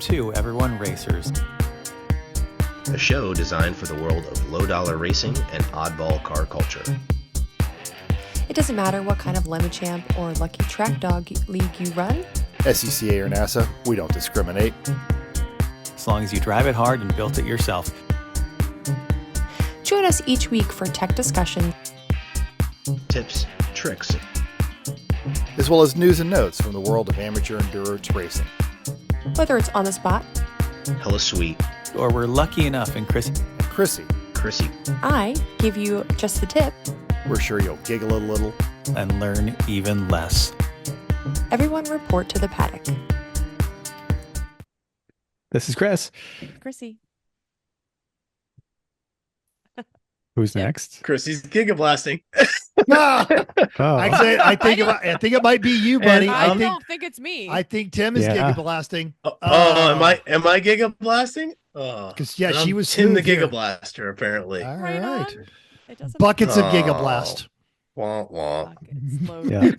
to Everyone Racers, a show designed for the world of low-dollar racing and oddball car culture. It doesn't matter what kind of Lemon Champ or Lucky Track Dog league you run. SCCA or NASA, we don't discriminate. as long as you drive it hard and built it yourself. Join us each week for tech discussion, Tips, tricks, as well as news and notes from the world of amateur endurance racing. whether it's on the spot. hella sweet, Or we're lucky enough in Chrissy. Chrissy, I give you just the tip. we're sure you'll giggle a little. And learn even less. Everyone report to the paddock. This is Chris. Chrissy. Who's next? Chrissy's gigablasting. No, Oh, I think it might be you, buddy. And, I don't think it's me. think Tim is Yeah. gigablasting. Am I gigablasting? Oh, 'Cause, yeah, then she I'm was Tim the smooth here. Gigablaster, apparently. All Right right. on. It doesn't Buckets of Oh. gigablast. Wah, wah. Buckets, loads. yeah.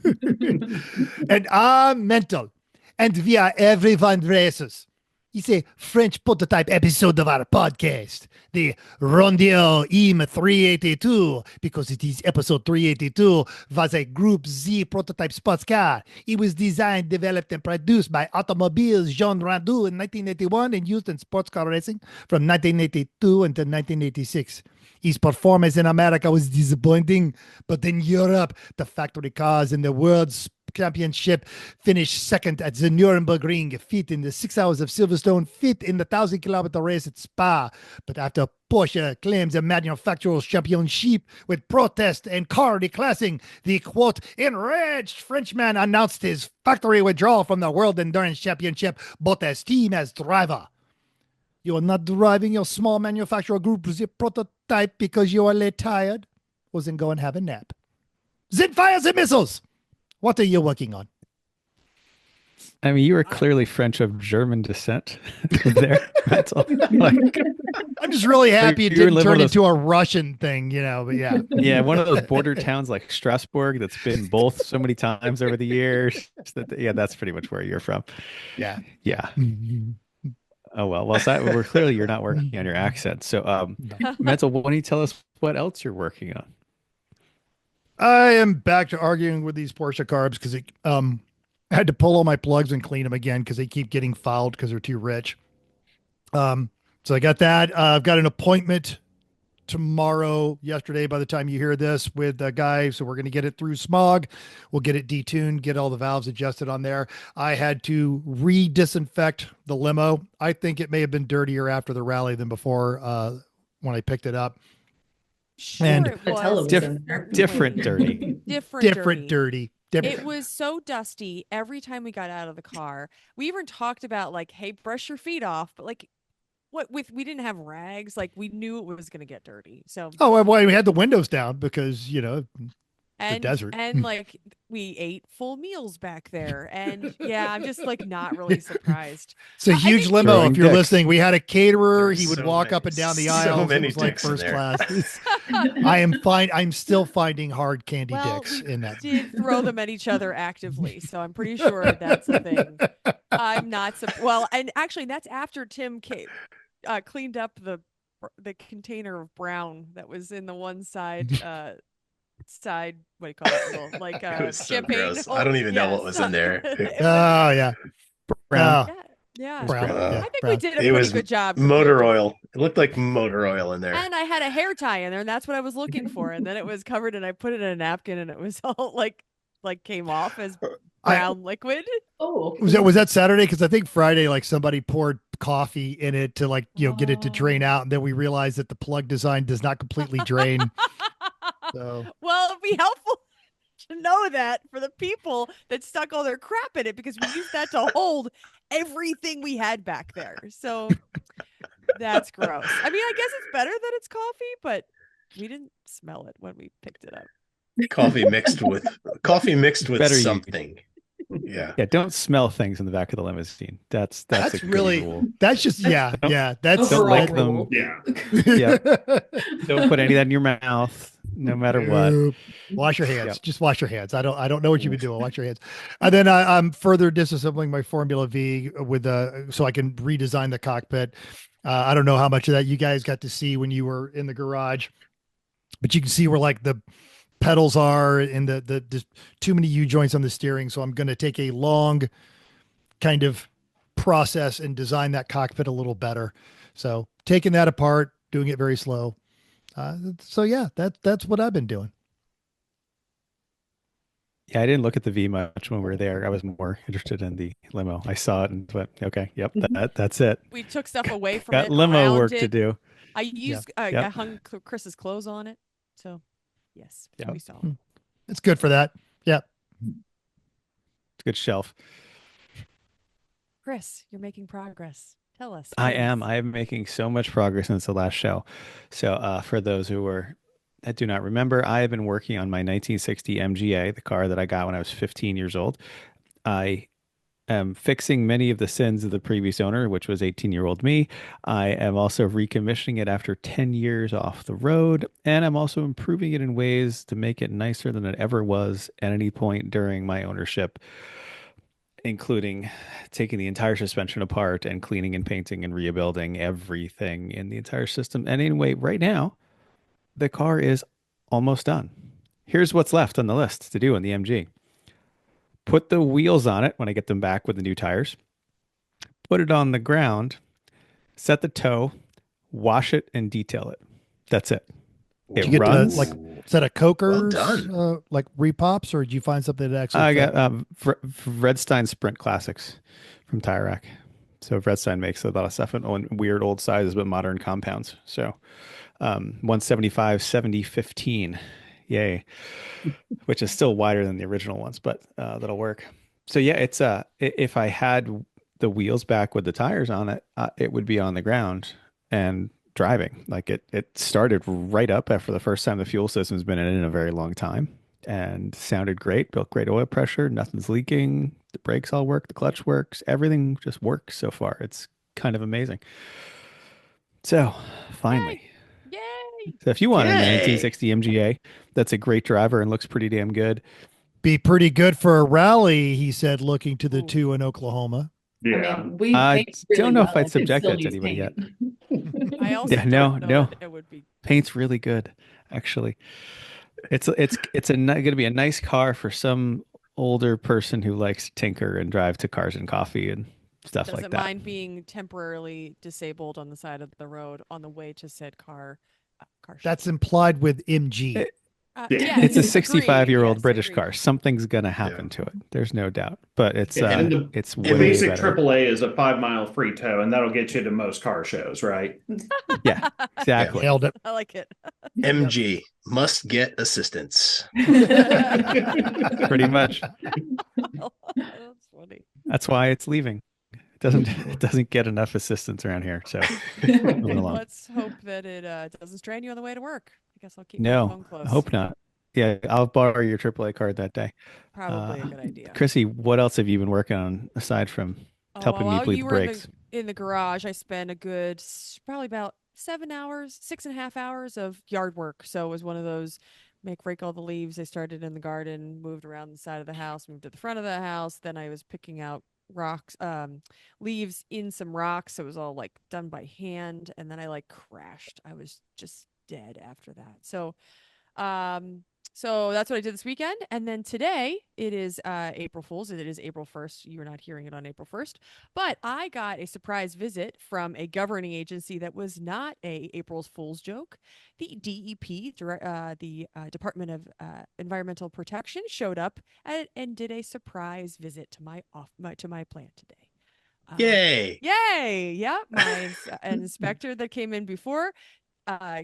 And I'm mental. And we are Everyone Racers. It's a French prototype episode of our podcast, the Rondeau M382, because it is episode 382, was a Group Z prototype sports car. It was designed, developed, and produced by Automobiles Jean Rondeau in 1981 and used in sports car racing from 1982 until 1986. His performance in America was disappointing, but in Europe, the factory cars in the World Championship finished second at the Nuremberg Ring, fit in the 6 hours of Silverstone, fit in the 1,000-kilometer race at Spa. But after Porsche claims the manufacturer's championship with protest and car declassing, the quote, enraged Frenchman announced his factory withdrawal from the World Endurance Championship, both as team as driver. You are not driving your small manufacturer group Z prototype because you are late tired? Well, then go and have a nap. Then fire the missiles! What are you working on? I mean, you were clearly French of German descent there. That's all. Like, I'm just really happy it You're didn't living turn with us. into a Russian thing, but yeah. yeah, one of those border towns like Strasbourg that's been both so many times over the years. That's pretty much where you're from. Yeah. Yeah. Oh well. So we're clearly you're not working on your accent. So, Mental, why don't you tell us what else you're working on? I am back to arguing with these Porsche carbs because I had to pull all my plugs and clean them again because they keep getting fouled because they're too rich. So I got that. I've got an appointment yesterday by the time you hear this, with a guy. So we're going to get it through smog. We'll get it detuned, get all the valves adjusted on there. I had to re-disinfect the limo. I think it may have been dirtier after the rally than before when I picked it up. Sure, And- it was. Different dirty. Different dirty. It was so dusty every time we got out of the car. We even talked about like, hey, brush your feet off, but like, we didn't have rags. Like we knew it was going to get dirty. So Oh, well, we had the windows down because, and desert. and like we ate full meals back there, and yeah, I'm just like not really surprised. it's a I huge think- limo. Throwing If you're dicks. listening, we had a caterer. There's He would so walk many- up and down the so aisles. It many was like dicks in first there. class. I'm still finding hard candy dicks we in that. did throw them at each other actively, so I'm pretty sure that's a thing. I'm not well, and actually, that's after Tim cleaned up the container of brown that was in the one side what do you call it? Little, like It was so champagne. gross. I don't even know what was in there. Oh, yeah. Brown. Oh, Yeah. brown. Uh, Yeah, I think brown. we did a It pretty was good job. Motor oil. It looked like motor oil in there. And I had a hair tie in there, and that's what I was looking for. And then it was covered, and I put it in a napkin, and it was all like came off as brown liquid. Oh, Was that Saturday? Because I think Friday, like somebody poured coffee in it to get it to drain out, and then we realized that the plug design does not completely drain. So Well, it'd be helpful to know that for the people that stuck all their crap in it, because we used that to hold everything we had back there. So that's gross. I mean, I guess it's better that it's coffee, but we didn't smell it when we picked it up. Coffee mixed with Better you- something. Yeah. Yeah, don't smell things in the back of the limousine. That's a good really rule. that's just that's Don't overall lick rule. them. Yeah. Yeah. Don't put any of that in your mouth. no matter what. Nope. Wash your hands. Yep. Just wash your hands. I don't know what you've been doing. Wash your hands. And then I'm further disassembling my Formula V with so I can redesign the cockpit. I don't know how much of that you guys got to see when you were in the garage, but you can see where like the pedals are and the too many U joints on the steering. So I'm going to take a long kind of process and design that cockpit a little better. So taking that apart, doing it very slow. So yeah, that's what I've been doing. Yeah, I didn't look at the V much when we were there. I was more interested in the limo. I saw it and went, okay, yep, that's it. We took stuff away from Got it. limo around work it. to do. I used I hung Chris's clothes on it. So yes, we saw. It's good for that. Yeah. It's a good shelf. Chris, you're making progress. Tell us. I please. am. I am making so much progress since the last show. So for those that do not remember, I have been working on my 1960 MGA, the car that I got when I was 15 years old. I am fixing many of the sins of the previous owner, which was 18-year-old me. I am also recommissioning it after 10 years off the road, and I'm also improving it in ways to make it nicer than it ever was at any point during my ownership, including taking the entire suspension apart and cleaning and painting and rebuilding everything in the entire system. And anyway, right now, the car is almost done. Here's what's left on the list to do in the MG. Put the wheels on it when I get them back with the new tires. Put it on the ground, set the toe, wash it, and detail it. That's it. Did It you get runs. is that a Coker's, done. like repops, or did you find something that actually? I fit? got Redstein Sprint Classics from Tire Rack. So Redstein makes a lot of stuff in weird old sizes, but modern compounds. So 175, 70, 15. Yay. Which is still wider than the original ones, but that'll work. So yeah, it's if I had the wheels back with the tires on it, it would be on the ground and driving. Like it started right up after the first time the fuel system's been in a very long time, and sounded great, built great oil pressure, nothing's leaking, the brakes all work, the clutch works, everything just works so far. It's kind of amazing. So finally. Yay! So if you want a Yay. 1960 MGA, that's a great driver and looks pretty damn good. Be pretty good for a rally, he said, looking to the Ooh. two in Oklahoma. Yeah. I mean, we I paint really don't know if well. I'd It subject still that to needs anybody yet. paint. I also Yeah, don't know no. that it would be. Paint's really good, actually. It's going to be a nice car for some older person who likes to tinker and drive to Cars and Coffee and stuff like Doesn't that. mind being temporarily disabled on the side of the road on the way to said car show. That's implied with MG. It's a yes, 65-year-old agreed, British agreed. car. Something's going to happen to it. There's no doubt. But it's And it's The way basic better. AAA is a 5-mile free tow, and that'll get you to most car shows, right? Yeah, exactly. Nailed it. I like it. MG must get assistance. Pretty much. That's funny. That's why it's leaving. It doesn't get enough assistance around here. So moving along. Let's hope that it doesn't strain you on the way to work. I guess I'll keep my phone No, close. I hope not. Yeah, I'll borrow your AAA card that day. Probably a good idea. Chrissy, what else have you been working on aside from helping me while bleed you the were brakes? in the garage, I spent a good probably about 7 hours, 6.5 hours of yard work. So it was one of those rake all the leaves. I started in the garden, moved around the side of the house, moved to the front of the house. Then I was picking out rocks, leaves in some rocks. So it was all like done by hand. And then I crashed. I was just dead after that. So that's what I did this weekend. And then today it is April Fool's. It is April 1st. You're not hearing it on April 1st. But I got a surprise visit from a governing agency that was not a April Fool's joke. The DEP, the Department of Environmental Protection, showed up and did a surprise visit to my plant today. Yay! Yay! Yeah, my inspector that came in before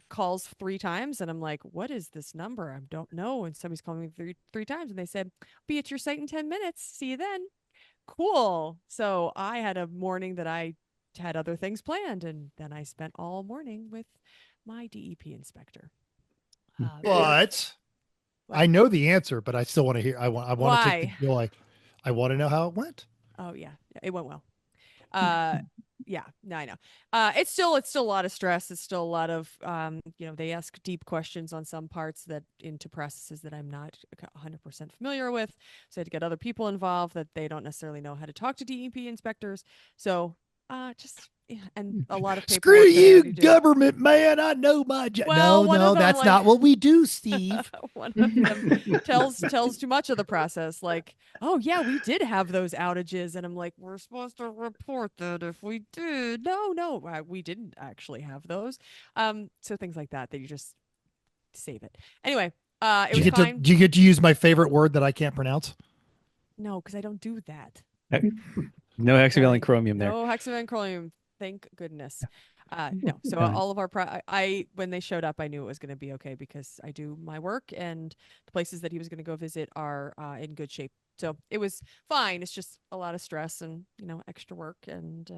calls 3 times, and I'm like, what is this number? I don't know. And somebody's calling me three times, and they said, be at your site in 10 minutes. See you then. Cool. So I had a morning that I had other things planned, and then I spent all morning with my DEP inspector. But I know the answer, but I still want to hear. I want to take the joy. I want to know how it went. Oh yeah, it went well. Yeah, no, I know. It's still a lot of stress. It's still a lot of they ask deep questions on some parts that into processes that I'm not 100% familiar with. So I had to get other people involved that they don't necessarily know how to talk to DEP inspectors. So and a lot of Screw paperwork that I you, already do. government man. I know my job. Well, one No, of them, that's like- not what we do, Steve. One of them tells too much of the process. Like, oh yeah, we did have those outages, and I'm like, we're supposed to report that if we did. No, we didn't actually have those. So things like that you just save it. Anyway, it was fine. Do you get to use my favorite word that I can't pronounce? No, because I don't do that. No hexavalent chromium there. No hexavalent chromium. Thank goodness. No. So all of our when they showed up, I knew it was going to be okay because I do my work and the places that he was going to go visit are in good shape. So it was fine. It's just a lot of stress and extra work and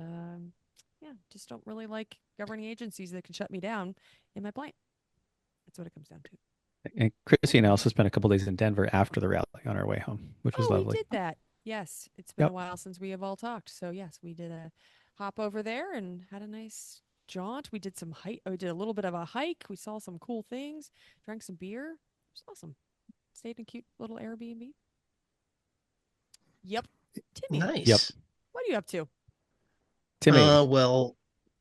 just don't really like governing agencies that can shut me down in my plant. That's what it comes down to. And Chrissy and I also spent a couple days in Denver after the rally on our way home, which was lovely. We did that. Yes, it's been a while since we have all talked. So yes, we did a hop over there and had a nice jaunt. We did some hike. We did a little bit of a hike. We saw some cool things. Drank some beer. It was awesome. Stayed in a cute little Airbnb. Yep. Timmy. Nice. Yep. What are you up to? Timmy. Well,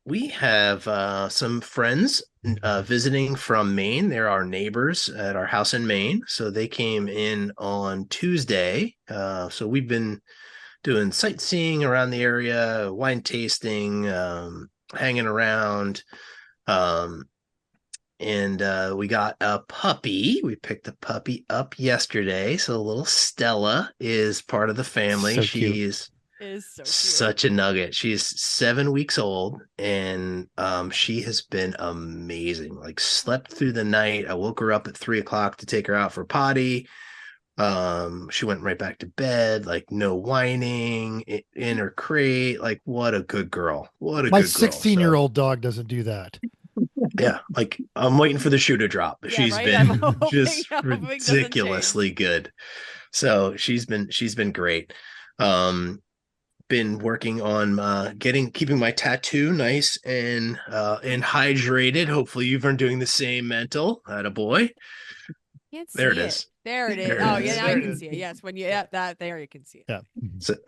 we have some friends visiting from Maine. They're our neighbors at our house in Maine. So they came in on Tuesday. So we've been doing sightseeing around the area, wine tasting, hanging around. And we got a puppy. We picked the puppy up yesterday. So little Stella is part of the family. So cute. She's Is so cute. such a nugget. She's 7 weeks old and she has been amazing. Like slept through the night. I woke her up at 3:00 to take her out for potty. She went right back to bed, like no whining in her crate. Like what a good girl. What a My good girl. 16-year-old dog doesn't do that. Yeah, like I'm waiting for the shoe to drop. Yeah, She's right? been I'm hoping- just I'm hoping it doesn't ridiculously good. So she's been great. Been working on keeping my tattoo nice and hydrated. Hopefully you've been doing the same, Mental. Attaboy. Can't see There it is. There it is. There it Oh, is. yeah, now There you it can is. see it. Yes, when you that there you can see it. Yeah.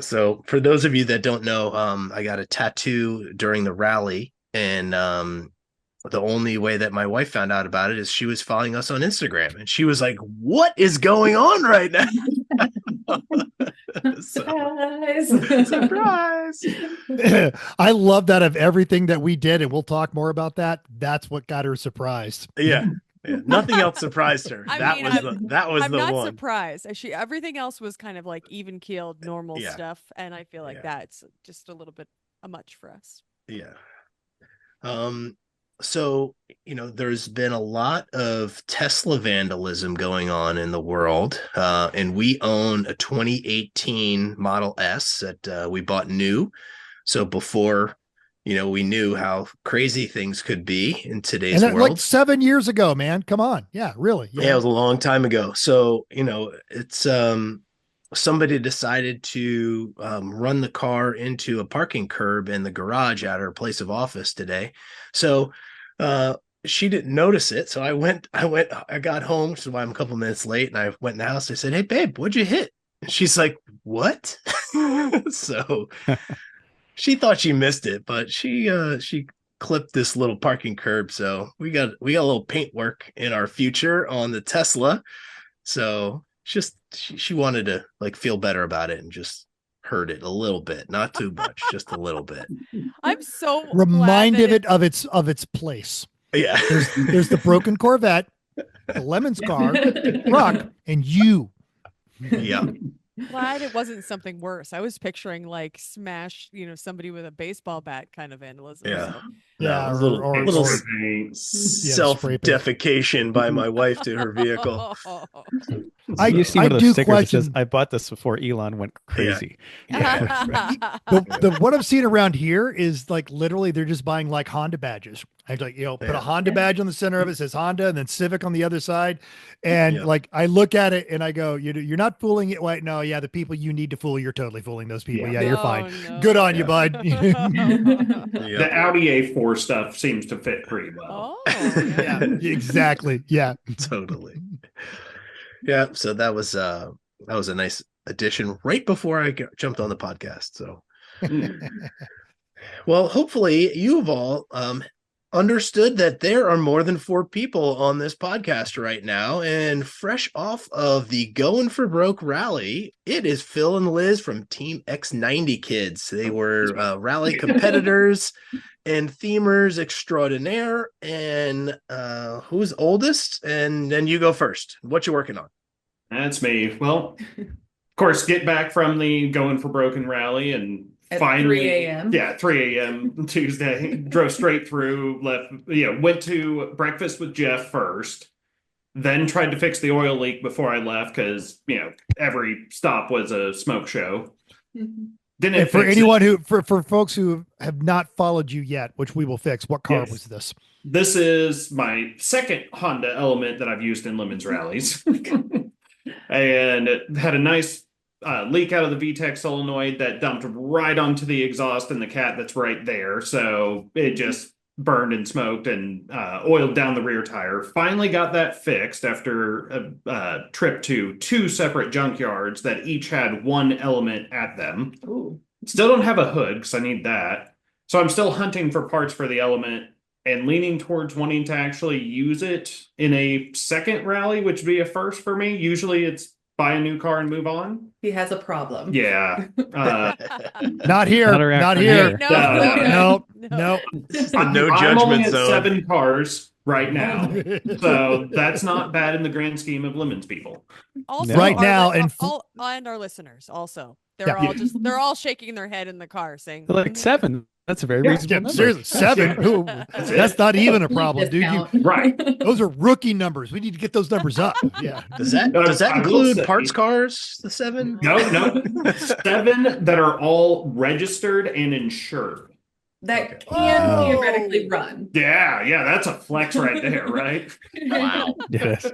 So for those of you that don't know, I got a tattoo during the rally, and the only way that my wife found out about it is she was following us on Instagram, and she was like, "What is going on right now?" Surprise! I love that of everything that we did, and we'll talk more about that. That's what got her surprised. Yeah. Nothing else surprised her. I That mean, was I'm the not one. surprised. Everything else was kind of like even keeled, normal Yeah. stuff, and I feel like Yeah. that's just a little bit much for us. Yeah. So, there's been a lot of Tesla vandalism going on in the world. And we own a 2018 Model S that we bought new. So before, we knew how crazy things could be in today's And that, world. like 7 years ago, man. Come on. Yeah, really. Yeah, it was a long time ago. So, it's somebody decided to run the car into a parking curb in the garage at her place of office today. So she didn't notice it. So I got home, which is why I'm a couple minutes late, and I went in the house. I said, "Hey, babe, what'd you hit?" And she's like, "What?" So she thought she missed it, but she clipped this little parking curb. So we got a little paint work in our future on the Tesla. So just she wanted to like feel better about it and just hurt it a little bit, not too much, just a little bit. I'm so Reminded glad that it of its place. Yeah. There's the broken Corvette, the Lemons car, Rock, and you. Yeah. glad it wasn't something worse. I was picturing like smash, somebody with a baseball bat kind of vandalism. Yeah. So. Yeah, No, a little Paint. self-defecation by my wife to her vehicle. You see I one of do those stickers that says, question- "I bought this before Elon went crazy." What I'm seeing around here is like literally they're just buying like Honda badges. I like, put a Honda badge on the center of it, says Honda, and then Civic on the other side. And like I look at it and I go, you're not fooling it. Wait, no, yeah, the people you need to fool, you're totally fooling those people. Yeah, you're fine. No. Good on you, bud. The Audi A4 stuff seems to fit pretty well. Oh, Yeah, exactly. Yeah. Totally. Yeah. So that was a nice addition right before I jumped on the podcast. So, well, hopefully you have all understood that there are more than 4 people on this podcast right now, and fresh off of the Going for Broke rally, it is Phil and Liz from Team X90 Kids. They were rally competitors and themers extraordinaire. And who's oldest? And then you go first. What you working on? That's me. Well, of course, get back from the Going for Broken rally and At finally 3 a.m. Yeah, 3 a.m. Tuesday. Drove straight through, went to breakfast with Jeff first, then tried to fix the oil leak before I left because, every stop was a smoke show. Didn't And for fix anyone it. who, for folks who have not followed you yet, which we will fix, what car Yes. was this? This is my second Honda Element that I've used in Lemons rallies. And it had a nice leak out of the VTEC solenoid that dumped right onto the exhaust and the cat that's right there. So it just burned and smoked and oiled down the rear tire. Finally got that fixed after a trip to 2 separate junkyards that each had one element at them. Ooh. Still don't have a hood because I need that. So I'm still hunting for parts for the element and leaning towards wanting to actually use it in a second rally, which would be a first for me. Usually it's buy a new car and move on. He has a problem. Yeah. Not here. Not around Not here. No, No. This is the no I'm only judgment at zone. 7 cars right now. So that's not bad in the grand scheme of Lemons people. Also, Right our now, li- and all, and our listeners also, they're Yeah. they're all shaking their head in the car saying, They're like 7. That's a very reasonable number. Seriously, 7. Ooh, that's not even a problem, dude. Right. Those are rookie numbers. We need to get those numbers up. Yeah. Does that I will include say- parts cars? The 7? No. 7 that are all registered and insured. That can theoretically run. Yeah, that's a flex right there, right? Wow. Yes.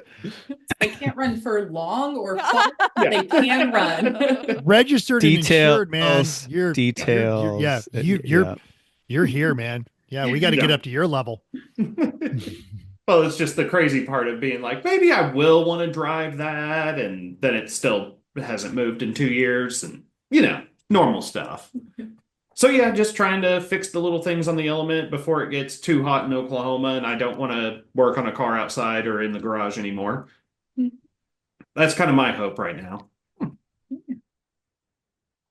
They can't run for long or far. They can run. Registered and insured, man. Details. You're Details. you're here, man. Yeah, we got to get up to your level. Well, it's just the crazy part of being like, maybe I will want to drive that, and then it still hasn't moved in 2 years, and normal stuff. So yeah, just trying to fix the little things on the element before it gets too hot in Oklahoma, and I don't want to work on a car outside or in the garage anymore. That's kind of my hope right now.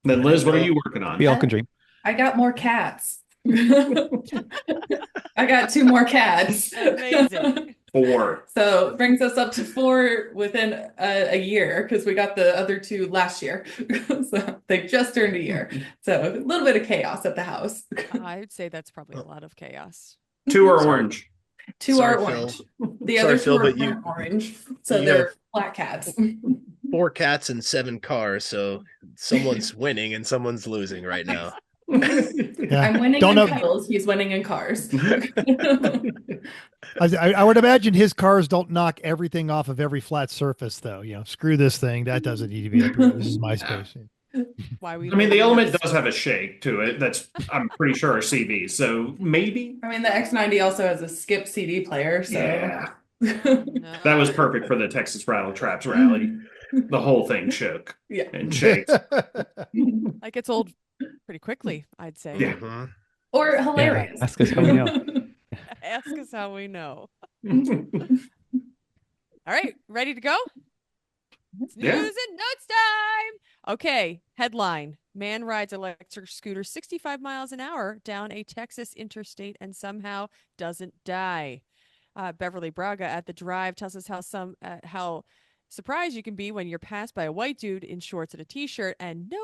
Then Liz, what are you working on? We all can dream. I got more cats. I got 2 more cats. Amazing. 4. So it brings us up to 4 within a year because we got the other 2 last year. So they just turned a year. So a little bit of chaos at the house. I would say that's probably a lot of chaos. 2 are orange. 2 Sorry, are Phil. orange. The Sorry, other 2 Phil, are but you- burnt orange. So you they're have- black cats. 4 cats and 7 cars. So someone's winning and someone's losing right now. Yeah. I'm winning Don't in know- pedals. He's winning in cars. I would imagine his cars don't knock everything off of every flat surface, though. Screw this thing. That doesn't need to be up here. This is my space. Why we? I mean, the element does have a shake to it. That's, I'm pretty sure, a CV. So maybe. I mean, the X90 also has a skip CD player. So Yeah. No. That was perfect for the Texas Rattle Traps rally. The whole thing shook Yeah. and shakes. That gets old pretty quickly, I'd say. Yeah. Mhm. Or hilarious. Ask us how we know. Ask us how we know. All right, ready to go? It's news Yeah. and notes time. Okay, headline. Man rides electric scooter 65 miles an hour down a Texas interstate and somehow doesn't die. Beverly Braga at the drive tells us how surprised you can be when you're passed by a white dude in shorts and a t-shirt and no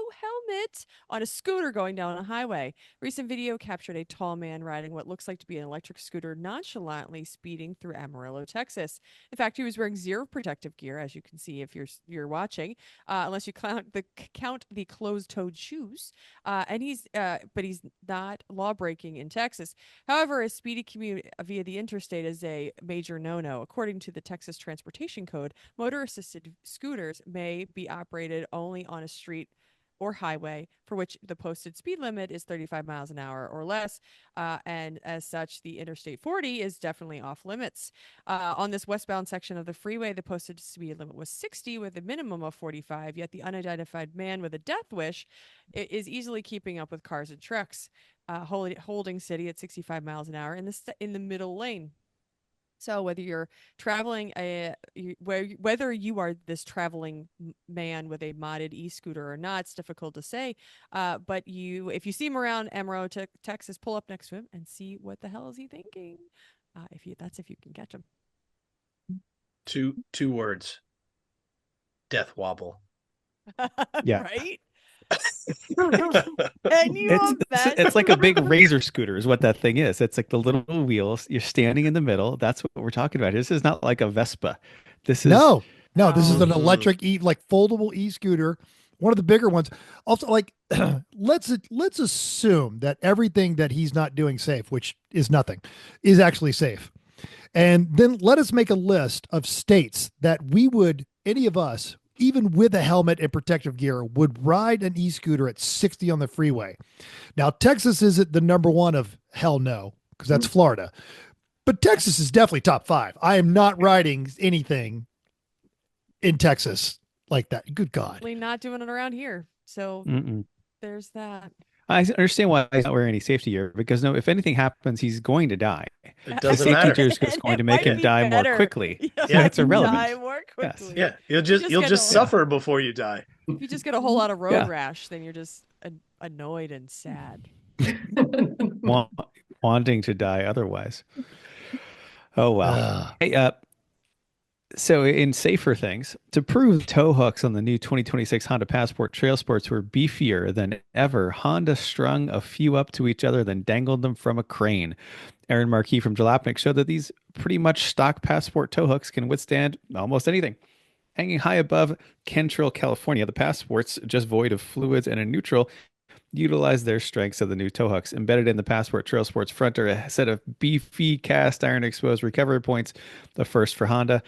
limit on a scooter going down a highway. Recent video captured a tall man riding what looks like to be an electric scooter nonchalantly speeding through Amarillo, Texas. In fact, he was wearing zero protective gear, as you can see if you're watching, unless you count the closed-toed shoes. But he's not law breaking in Texas. However, a speedy commute via the interstate is a major no-no. According to the Texas Transportation Code, motor-assisted scooters may be operated only on a street or highway for which the posted speed limit is 35 miles an hour or less. And as such, the Interstate 40 is definitely off limits. On this westbound section of the freeway, the posted speed limit was 60 with a minimum of 45, yet the unidentified man with a death wish is easily keeping up with cars and trucks, holding city at 65 miles an hour in the middle lane. So whether you're traveling, whether you are this traveling man with a modded e-scooter or not, it's difficult to say. But if you see him around Amarillo, Texas, pull up next to him and see what the hell is he thinking. If you can catch him. Two words. Death wobble. Yeah. Right. Can you imagine? It's like a big razor scooter is what that thing is. It's like the little wheels. You're standing in the middle. That's what we're talking about. This is not like a Vespa. This is no. This is an electric foldable e-scooter, one of the bigger ones. Also, like let's assume that everything that he's not doing safe, which is nothing, is actually safe. And then let us make a list of states that any of us, even with a helmet and protective gear, would ride an e-scooter at 60 on the freeway. Now, Texas isn't the number one of hell no, because that's Florida. But Texas is definitely top 5. I am not riding anything in Texas like that. Good God. Definitely not doing it around here. So there's that. I understand why he's not wearing any safety gear, because if anything happens, he's going to die. It The doesn't safety matter. gear is just going to make him die more quickly. Yeah, it's irrelevant. Die more quickly. Yeah, you'll just suffer before you die. If you just get a whole lot of road rash, then you're just annoyed and sad. Wanting to die otherwise. Oh, wow. Hey, so in safer things, to prove tow hooks on the new 2026 Honda Passport Trailsports were beefier than ever, Honda strung a few up to each other, then dangled them from a crane. Aaron Marquis from Jalopnik showed that these pretty much stock Passport tow hooks can withstand almost anything. Hanging high above Kentrill, California, the Passports, just void of fluids and in neutral, utilize their strengths of the new tow hooks. Embedded in the Passport Trailsports front are a set of beefy cast iron exposed recovery points, the first for Honda.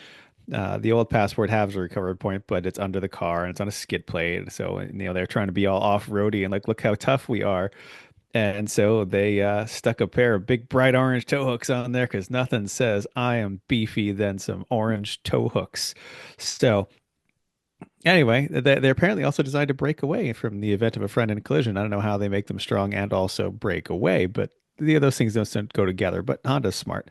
The old Passport has a recovery point, but it's under the car and it's on a skid plate. So, they're trying to be all off-roady and like, look how tough we are. And so they stuck a pair of big bright orange tow hooks on there because nothing says I am beefy than some orange tow hooks. So anyway, they're apparently also designed to break away from the event of a front-end collision. I don't know how they make them strong and also break away, but those things don't go together. But Honda's smart.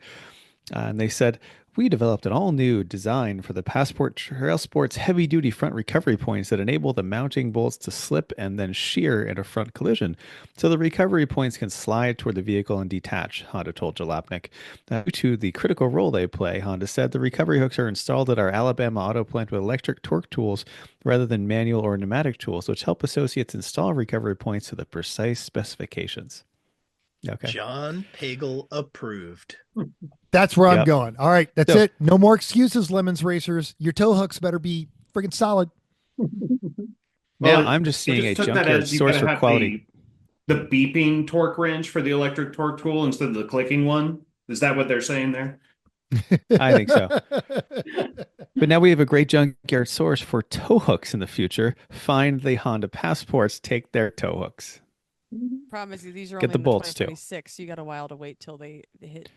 And they said, we developed an all-new design for the Passport Trailsports heavy-duty front recovery points that enable the mounting bolts to slip and then shear in a front collision. So the recovery points can slide toward the vehicle and detach, Honda told Jalopnik. Due to the critical role they play, Honda said, the recovery hooks are installed at our Alabama auto plant with electric torque tools rather than manual or pneumatic tools, which help associates install recovery points to the precise specifications. Okay. John Pagel approved. That's where I'm going. All right. That's it. No more excuses, Lemons racers. Your tow hooks better be freaking solid. Well, I'm just seeing a junkyard source for quality. The beeping torque wrench for the electric torque tool instead of the clicking one. Is that what they're saying there? I think so. But now we have a great junkyard source for tow hooks in the future. Find the Honda Passports, take their tow hooks. Promise you, these are Get only the bolts too. 2026. So you got a while to wait till they hit.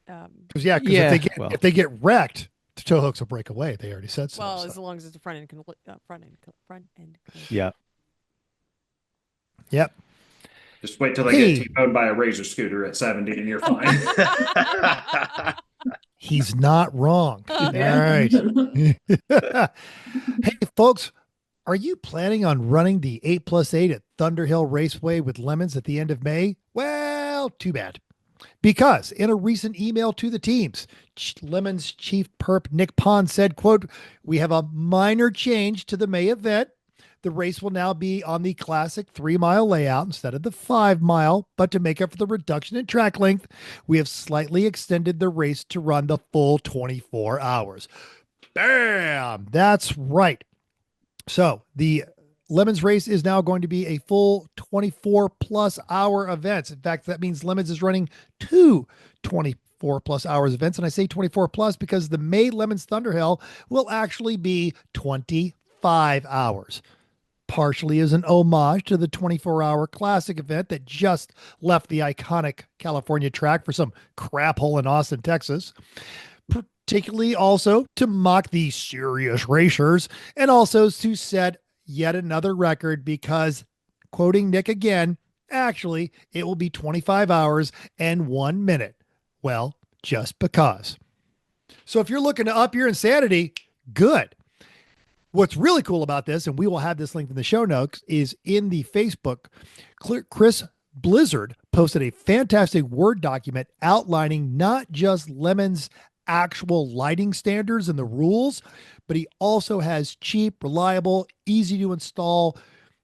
If they get wrecked, the tow hooks will break away. They already said so. Well, as long as it's the front end. Yeah. Yep. Just wait till they get T-boned by a razor scooter at 70 and you're fine. He's not wrong. All right. Hey, folks, are you planning on running the 8+8 at Thunderhill Raceway with Lemons at the end of May? Well, too bad. Because in a recent email to the teams, Lemons chief perp Nick Pond said, quote, we have a minor change to the May event. The race will now be on the classic 3-mile layout instead of the 5-mile, but to make up for the reduction in track length, we have slightly extended the race to run the full 24 hours. Bam! That's right. So the Lemons race is now going to be a full 24 plus hour events. In fact, that means Lemons is running 2 24 plus hours events. And I say 24 plus because the May Lemons Thunderhill will actually be 25 hours. Partially as an homage to the 24-hour classic event that just left the iconic California track for some crap hole in Austin, Texas. Particularly also to mock the serious racers and also to set yet another record because, quoting Nick again, actually, it will be 25 hours and 1 minute. Well, just because. So if you're looking to up your insanity, good. What's really cool about this, and we will have this link in the show notes, is in the Facebook, Chris Blizzard posted a fantastic Word document outlining not just Lemon's actual lighting standards and the rules, but he also has cheap, reliable, easy to install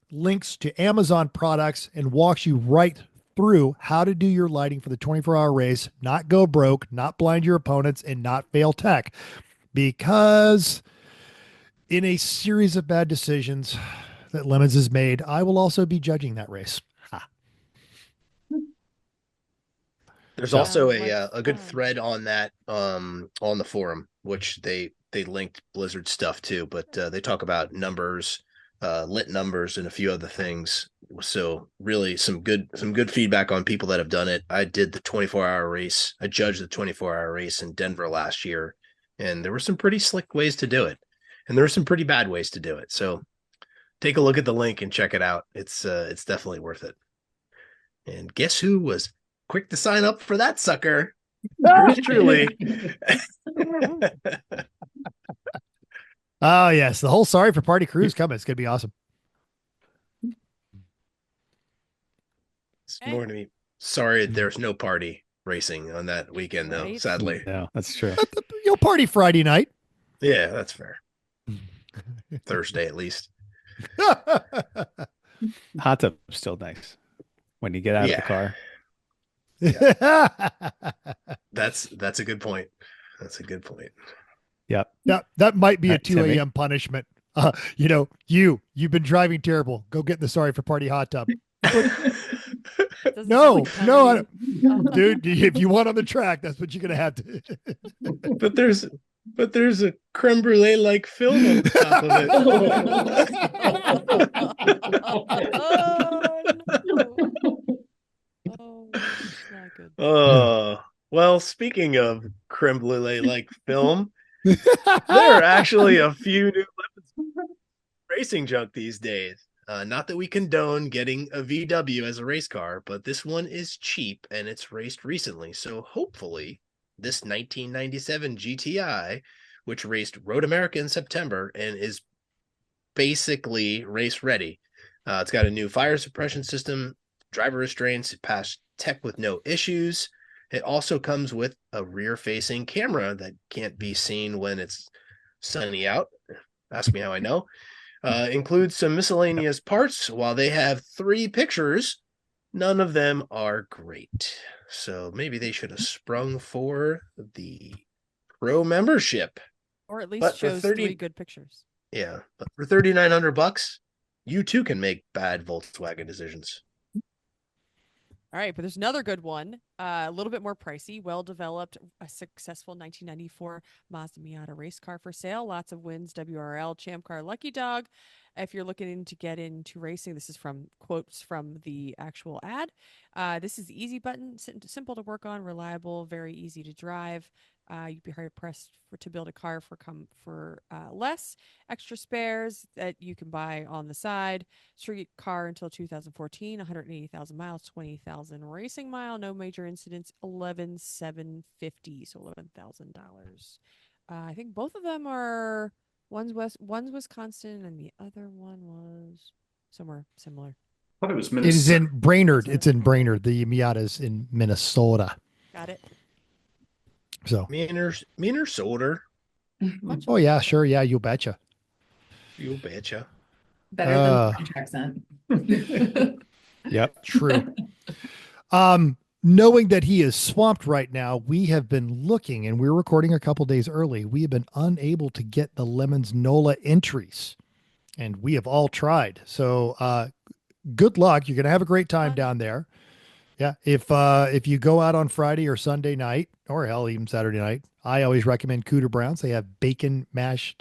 links to Amazon products and walks you right through how to do your lighting for the 24-hour race, not go broke, not blind your opponents, and not fail tech. Because in a series of bad decisions that Lemons has made, I will also be judging that race. There's also a good thread on that on the forum, which they linked Blizzard stuff too, but they talk about numbers, lit numbers, and a few other things. So really some good feedback on people that have done it. I did the 24-hour race. I judged the 24-hour race in Denver last year, and there were some pretty slick ways to do it, and there were some pretty bad ways to do it. So take a look at the link and check it out. It's definitely worth it. And guess who was quick to sign up for that sucker? Yours truly. Oh, yes. The whole Sorry for Party crew is coming. It's going to be awesome. It's more to me. Sorry, there's no party racing on that weekend, though, sadly. No, that's true. You'll party Friday night. Yeah, that's fair. Thursday, at least. Hot tub's still nice when you get out of the car. Yeah. That's a good point. That's a good point. Yep. That might be a 2 Timmy. a.m. punishment. You've been driving terrible. Go get in the Sorry for Party hot tub. No, dude, if you want on the track, that's what you're gonna have to. But there's a creme brulee like film on top of it. Well, speaking of creme brulee like film, there are actually a few new racing junk these days. Not that we condone getting a VW as a race car, but this one is cheap and it's raced recently. So hopefully this 1997 GTI, which raced Road America in September and is basically race ready. It's got a new fire suppression system, driver restraints, it passed tech with no issues. It also comes with a rear-facing camera that can't be seen when it's sunny out. Ask me how I know. Includes some miscellaneous parts. While they have 3 pictures, none of them are great. So maybe they should have sprung for the pro membership. Or at least shows 3 good pictures. Yeah, but for $3,900, you too can make bad Volkswagen decisions. All right, but there's another good one, a little bit more pricey, well-developed, a successful 1994 Mazda Miata race car for sale. Lots of wins, WRL, Champ Car, Lucky Dog. If you're looking to get into racing, this is from quotes from the actual ad. This is the easy button, simple to work on, reliable, very easy to drive. You'd be hard pressed to build a car for less. Extra spares that you can buy on the side. Street car until 2014, 180,000 miles, 20,000 racing mile, no major incidents, $11,750, so $11,000. I think both of them are one's Wisconsin and the other one was somewhere similar. I thought it was It Minnesota. is in Brainerd. It's in Brainerd. The Miata's in Minnesota. Got it. So Minnesota. Oh yeah, sure, yeah, you betcha. You betcha. Better than the French accent. Yep. True. Knowing that he is swamped right now, we have been looking, and we're recording a couple days early. We have been unable to get the Lemons NOLA entries, and we have all tried. So good luck. You're going to have a great time down there. Yeah. If you go out on Friday or Sunday night, or hell, even Saturday night, I always recommend Cooter Brown's. They have bacon mac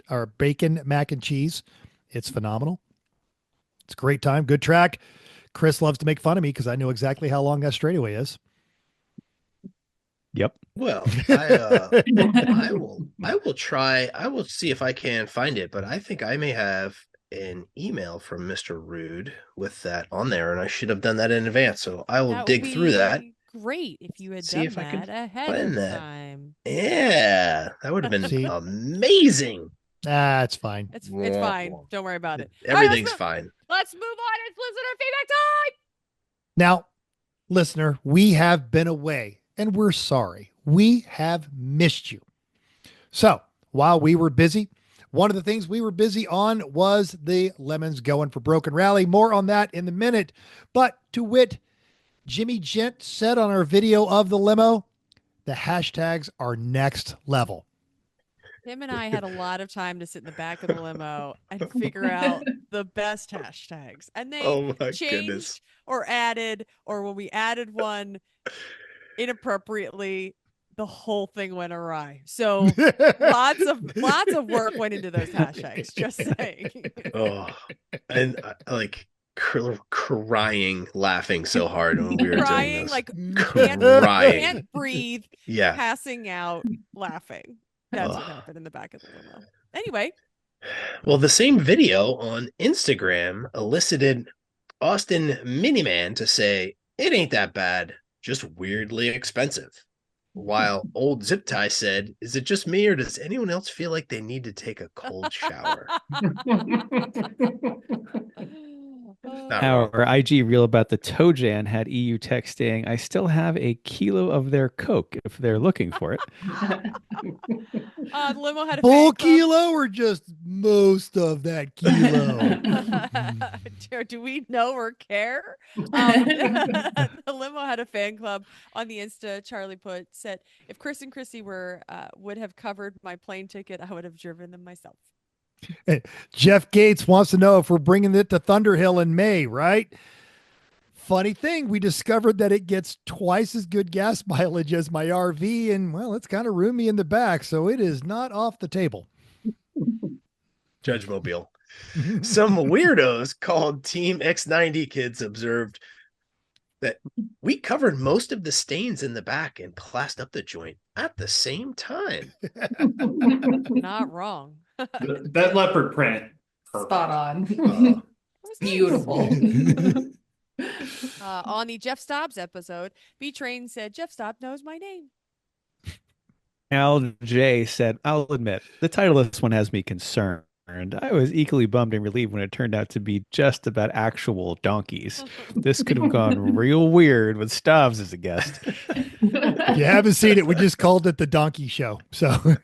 and cheese. It's phenomenal. It's a great time. Good track. Chris loves to make fun of me because I know exactly how long that straightaway is. Yep. Well, I will try. I will see if I can find it, but I think I may have an email from Mr. Rude with that on there, and I should have done that in advance. So I will dig through that. Great if you had See done if I can that ahead find of that. time. Yeah, that would have been amazing. It's fine. It's fine. Don't worry about it. Everything's fine. Let's move on. It's listener feedback time. Now, listener, we have been away, and we're sorry. We have missed you. So while we were busy, one of the things we were busy on was the Lemons Going for Broken Rally. More on that in a minute. But to wit, Jimmy Gent said on our video of the limo, the hashtags are next level. Tim and I had a lot of time to sit in the back of the limo and figure out the best hashtags. And they changed or added, or when we added one inappropriately, the whole thing went awry. So lots of work went into those hashtags, just saying. And like crying, laughing so hard when we were doing this. Like can't breathe, passing out, laughing. That's what happened in the back of the limo. Anyway. Well, the same video on Instagram elicited Austin Miniman to say, it ain't that bad, just weirdly expensive. While old Zip Tie said, is it just me or does anyone else feel like they need to take a cold shower? Our IG reel about the Tojan had EU text saying, I still have a kilo of their Coke if they're looking for it. The limo had a full kilo or just most of that kilo? Do we know or care? The limo had a fan club on the Insta. Charlie said, if Chris and Chrissy would have covered my plane ticket, I would have driven them myself. Jeff Gates wants to know if we're bringing it to Thunderhill in May, right? Funny thing, we discovered that it gets twice as good gas mileage as my RV, and well, it's kind of roomy in the back, so it is not off the table. Judge Mobile. Some weirdos called Team X90 kids observed that we covered most of the stains in the back and plastered up the joint at the same time. Not wrong. That leopard print. Spot on. Beautiful. On the Jeff Stobbs episode, B-Train said, Jeff Stobbs knows my name. Al J said, I'll admit, the title of this one has me concerned. I was equally bummed and relieved when it turned out to be just about actual donkeys. This could have gone real weird with Stobbs as a guest. If you haven't seen it, we just called it the Donkey Show. So,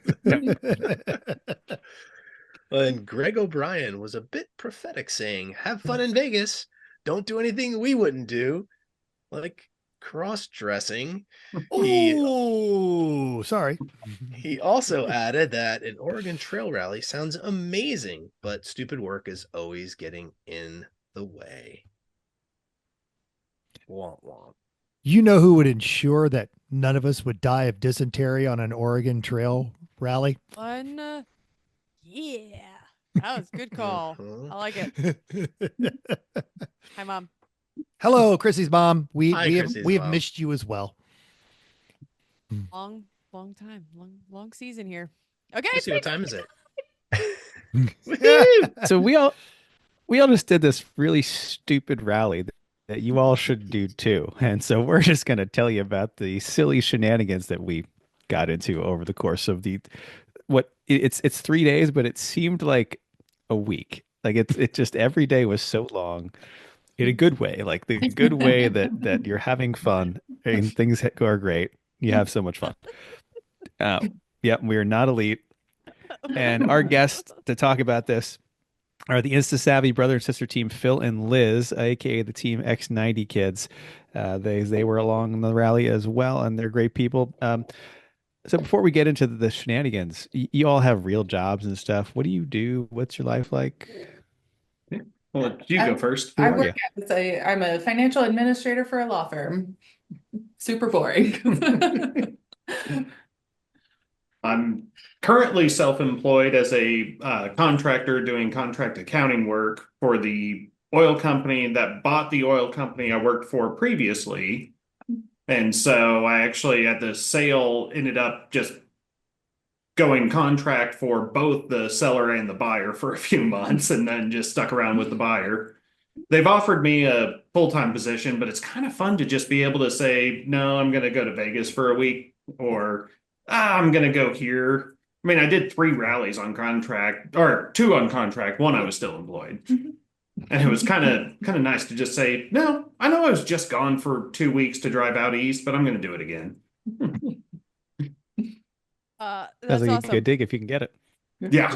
and Greg O'Brien was a bit prophetic, saying, have fun in Vegas. Don't do anything we wouldn't do, like cross-dressing. Oh, sorry. He also added that an Oregon Trail rally sounds amazing, but stupid work is always getting in the way. Womp womp. You know who would ensure that none of us would die of dysentery on an Oregon Trail rally? Yeah. That was a good call. I like it. Hi, Mom. Hello, Chrissy's mom. We have missed you as well. Long time. Long season here. Okay. Chrissy, what time is it? So we all just did this really stupid rally that you all should do too. And so we're just going to tell you about the silly shenanigans that we got into over the course of it's 3 days, but it seemed like a week. Like it just every day was so long. In a good way, like the good way that you're having fun and things are great. You have so much fun. Yeah, we are not elite. And our guest to talk about this are the Insta Savvy brother and sister team Phil and Liz, aka the Team X90 kids. They were along the rally as well, and they're great people. So before we get into the shenanigans, you all have real jobs and stuff. What do you do? What's your life like? Well, you go first. I work I'm a financial administrator for a law firm. Super boring. I'm currently self-employed as a contractor doing contract accounting work for the oil company that bought the oil company I worked for previously. And so I actually, at the sale, ended up just going contract for both the seller and the buyer for a few months, and then just stuck around with the buyer. They've offered me a full-time position, but it's kind of fun to just be able to say, no, I'm going to go to Vegas for a week, or I'm going to go here. I mean, I did 3 rallies on contract, or 2 on contract. One I was still employed. And it was kind of nice to just say, no, I know I was just gone for 2 weeks to drive out east, but I'm going to do it again. That's Sounds like awesome. a good dig if you can get it. Yeah.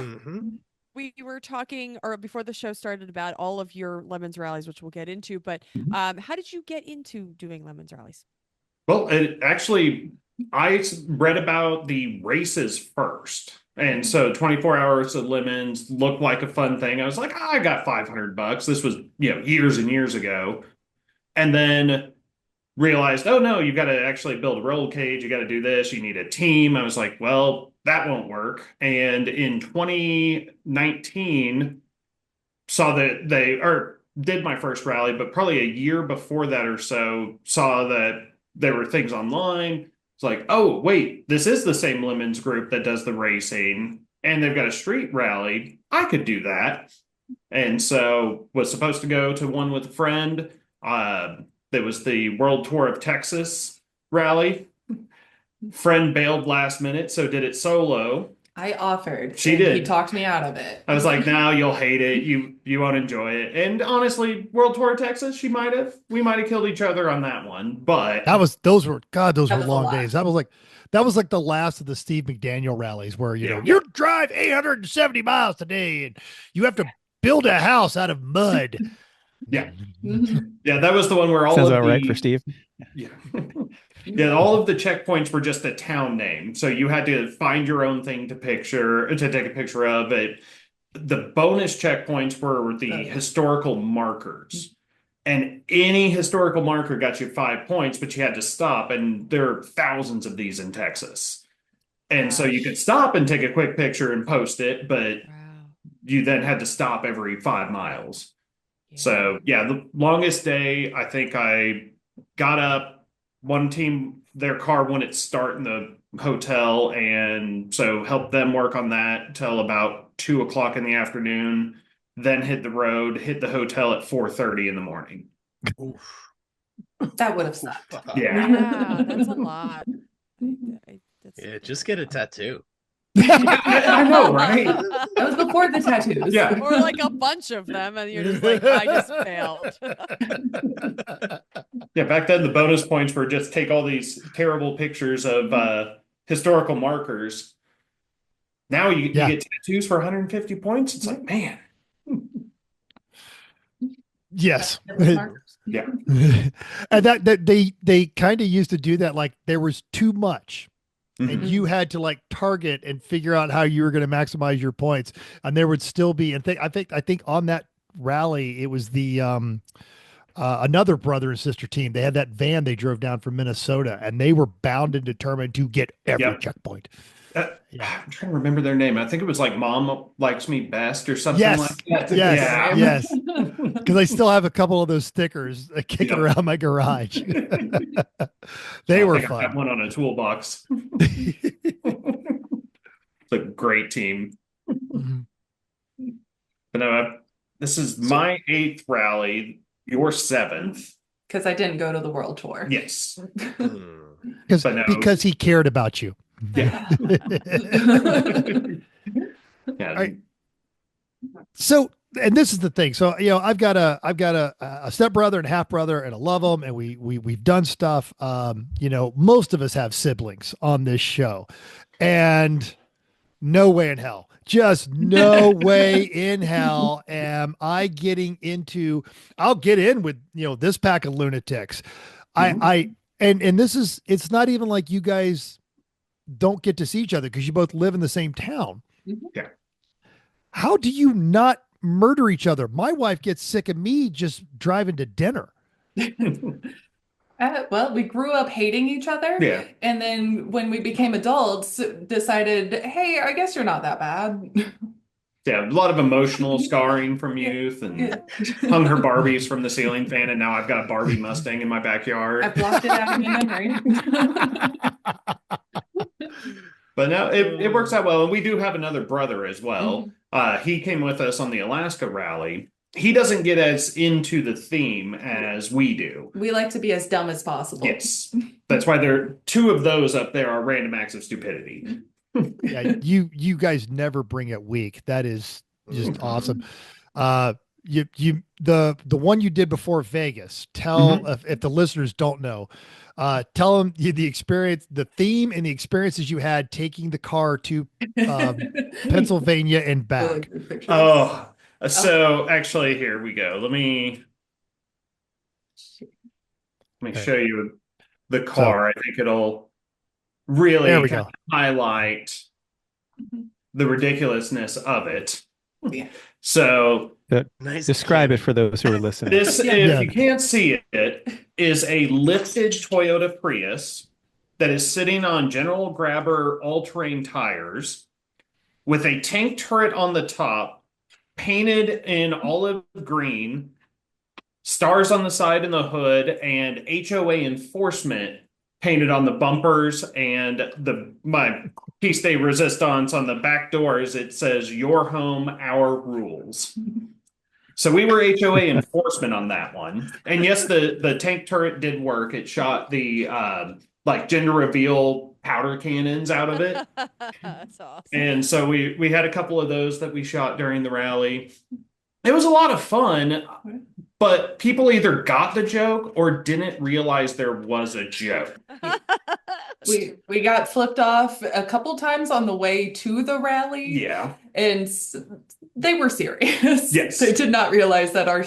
We were talking, or before the show started, about all of your Lemons rallies, which we'll get into. But how did you get into doing Lemons rallies? Well, I read about the races first. And so 24 hours of Lemons looked like a fun thing. I was like, I got $500. This was, years and years ago. And then realized, oh no, you've got to actually build a roll cage. You got to do this. You need a team. I was like, well, that won't work. And in 2019, saw that did my first rally, but probably a year before that or so, saw that there were things online. It's like, oh, wait, this is the same Lemons group that does the racing, and they've got a street rally. I could do that. And so was supposed to go to one with a friend. There was the World Tour of Texas rally. Friend bailed last minute, so did it solo. I offered. She did. He talked me out of it. I was like, no, you'll hate it. You won't enjoy it. And honestly, World Tour of Texas, we might have killed each other on that one. But those were long lot. days. That was like the last of the Steve McDaniel rallies where you drive 870 miles today and you have to build a house out of mud. Yeah. Yeah, that was the one where all Sounds of about right for Steve. Yeah. Yeah, all of the checkpoints were just a town name. So you had to find your own thing to take a picture of it. The bonus checkpoints were the historical markers. And any historical marker got you 5 points, but you had to stop. And there are thousands of these in Texas. And so you could stop and take a quick picture and post it, but you then had to stop every 5 miles. So, the longest day, I think I got up, one team, their car wouldn't start in the hotel, and so helped them work on that till about 2:00 in the afternoon, then hit the road, hit the hotel at 4:30 in the morning. That would have sucked. Yeah, that's a lot. Just get a tattoo. I know, right? That was before the tattoos. Yeah. Or like a bunch of them, and you're just like, I just failed. Yeah, back then the bonus points were just take all these terrible pictures of historical markers. Now you get tattoos for 150 points. It's like, man. Yes. Yeah. And that they kind of used to do that. Like there was too much. And you had to like target and figure out how you were going to maximize your points. And there would still be, and I think on that rally, it was the another brother and sister team. They had that van they drove down from Minnesota, and they were bound and determined to get every checkpoint. I'm trying to remember their name. I think it was like Mom Likes Me Best or something like that. Yes. Because I still have a couple of those stickers kicking around my garage. They were fun. I have one on a toolbox. It's a great team. But no, this is my 8th rally, your 7th. Because I didn't go to the world tour. Yes. Because he cared about you. Yeah. Right. So, and this is the thing. So, I've got a stepbrother and half brother, and I love them. And we've done stuff. Most of us have siblings on this show, and No way in hell. Just no way in hell am I getting into. I'll get in with this pack of lunatics. And this is, it's not even like you guys don't get to see each other because you both live in the same town. Yeah. How do you not murder each other? My wife gets sick of me just driving to dinner. Well, we grew up hating each other. Yeah. And then when we became adults, decided, hey, I guess you're not that bad. Yeah, a lot of emotional scarring from youth, and hung her Barbies from the ceiling fan, and now I've got a Barbie Mustang in my backyard. I blocked it out of my memory. But no, it works out well. And we do have another brother as well. He came with us on the Alaska rally. He doesn't get as into the theme as we do. We like to be as dumb as possible. Yes. That's why there are two of those up there are random acts of stupidity. Yeah, you guys never bring it weak. That is just awesome. The one you did before Vegas, tell if the listeners don't know, tell them the experience, the theme and the experiences you had taking the car to Pennsylvania and back. So actually, here we go. Let me show you the car. I think it'll really highlight the ridiculousness of it. Yeah. So describe it for those who are listening. This, if you can't see it, is a lifted Toyota Prius that is sitting on General Grabber all-terrain tires with a tank turret on the top, painted in olive green, stars on the side and the hood, and HOA enforcement painted on the bumpers, and my piece de resistance on the back doors. It says "Your home, our rules." So we were HOA enforcement on that one, and yes, the tank turret did work. It shot the gender reveal powder cannons out of it. That's awesome. And so we had a couple of those that we shot during the rally. It was a lot of fun, but people either got the joke or didn't realize there was a joke. We got flipped off a couple times on the way to the rally. Yeah. And they were serious. Yes. They did not realize that our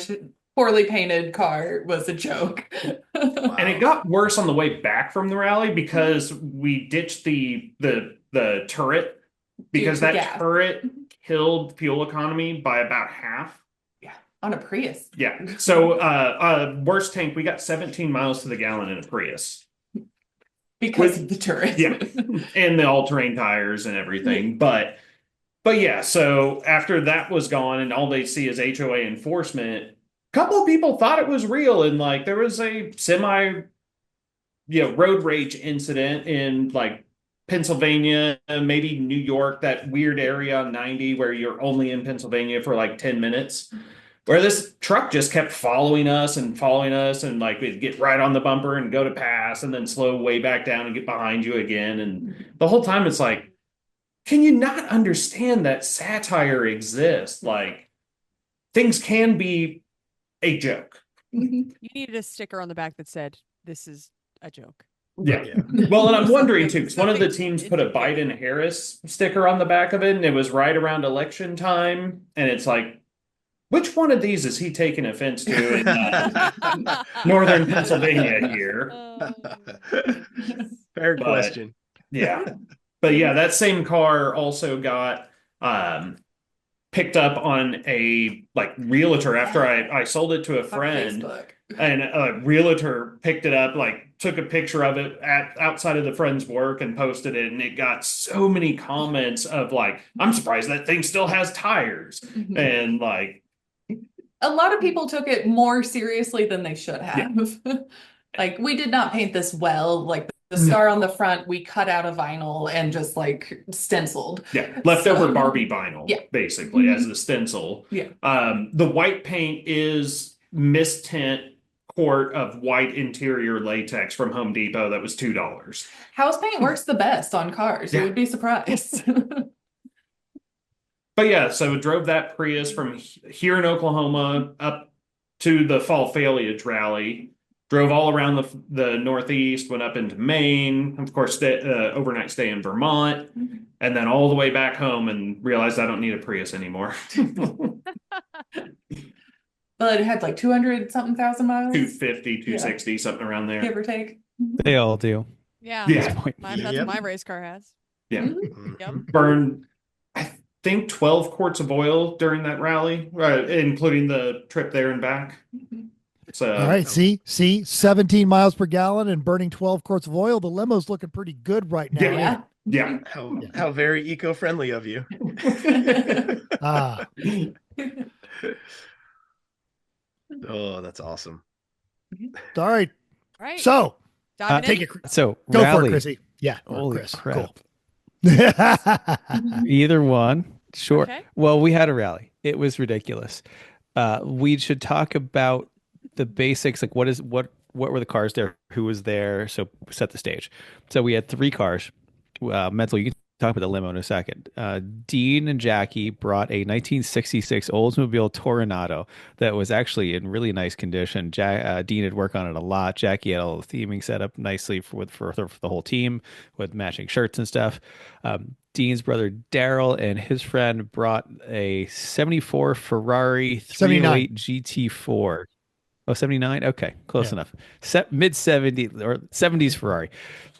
poorly painted car was a joke. Wow. And it got worse on the way back from the rally because we ditched the turret, because that turret killed fuel economy by about half. Yeah, on a Prius. Yeah. So worst tank, we got 17 miles to the gallon in a Prius. Because of the turret. Yeah. And the all-terrain tires and everything. But yeah, so after that was gone and all they see is HOA enforcement, a couple of people thought it was real, and there was a road rage incident in Pennsylvania, maybe New York, that weird area on 90 where you're only in Pennsylvania for 10 minutes, where this truck just kept following us, and we'd get right on the bumper and go to pass and then slow way back down and get behind you again. And the whole time it's can you not understand that satire exists? Things can be a joke. You needed a sticker on the back that said, "This is a joke." Yeah. Well, and I'm wondering too, because one of the teams put a Biden-Harris sticker on the back of it, and it was right around election time, and it's which one of these is he taking offense to in northern Pennsylvania here? Fair question. Yeah. But yeah, that same car also got picked up on a realtor after I sold it to a friend, and a realtor picked it up, took a picture of it outside of the friend's work and posted it, and it got so many comments of I'm surprised that thing still has tires. Mm-hmm. And a lot of people took it more seriously than they should have. Yeah. We did not paint this well. The scar on the front, we cut out of vinyl and just stenciled. Yeah, leftover Barbie vinyl, basically, as the stencil. Yeah. The white paint is mist tint quart of white interior latex from Home Depot that was $2. House paint works the best on cars. You would be surprised. But yeah, so drove that Prius from here in Oklahoma up to the Fall Foliage Rally. drove all around the Northeast, went up into Maine, of course, overnight stay in Vermont, and then all the way back home and realized I don't need a Prius anymore. But it had like 200 something thousand miles. 250, 260, something around there. Give or take. They all do. Yeah. Yeah. That's what my race car has. Yeah. Mhm. Yep. Burned, I think, 12 quarts of oil during that rally, including the trip there and back. So, All right, see, 17 miles per gallon and burning 12 quarts of oil. The limo's looking pretty good right now. Yeah. Yeah. How very eco-friendly of you. Ah, Oh, that's awesome. all right. All right. So Diving take in. it. So Go for rally. it, Chrissy. Yeah. or Holy Chris. crap. Cool. Either one. Sure. Okay. Well, we had a rally. It was ridiculous. We should talk about the basics, like what were the cars there, who was there, so set the stage. So we had 3 cars. Mental, you can talk about the limo in a second. Dean and Jackie brought a 1966 Oldsmobile Toronado that was actually in really nice condition. Dean had worked on it a lot. Jackie had all the theming set up nicely for the whole team with matching shirts and stuff. Dean's brother Daryl and his friend brought a 74 Ferrari 308 GT4. Oh, 79? Okay, close enough. Mid 70s or 70s Ferrari.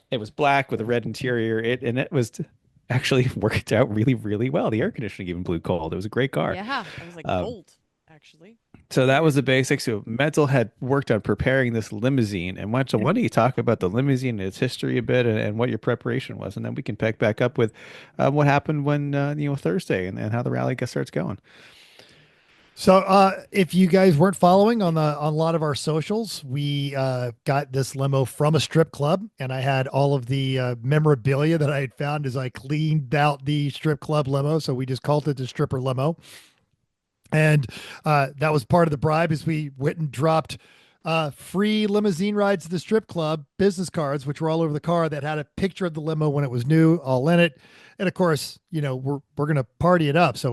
It was black with a red interior. It was actually worked out really, really well. The air conditioning even blew cold. It was a great car. Yeah, it was like gold, actually. So that was the basics. So Mental had worked on preparing this limousine. And why don't you talk about the limousine and its history a bit and what your preparation was? And then we can pick back up with what happened when, Thursday and how the rally starts going. So if you guys weren't following on a lot of our socials, we got this limo from a strip club, and I had all of the memorabilia that I had found as I cleaned out the strip club limo. So we just called it the stripper limo. And that was part of the bribe, is we went and dropped free limousine rides to the strip club, business cards, which were all over the car, that had a picture of the limo when it was new, all in it. And of course, we're going to party it up. So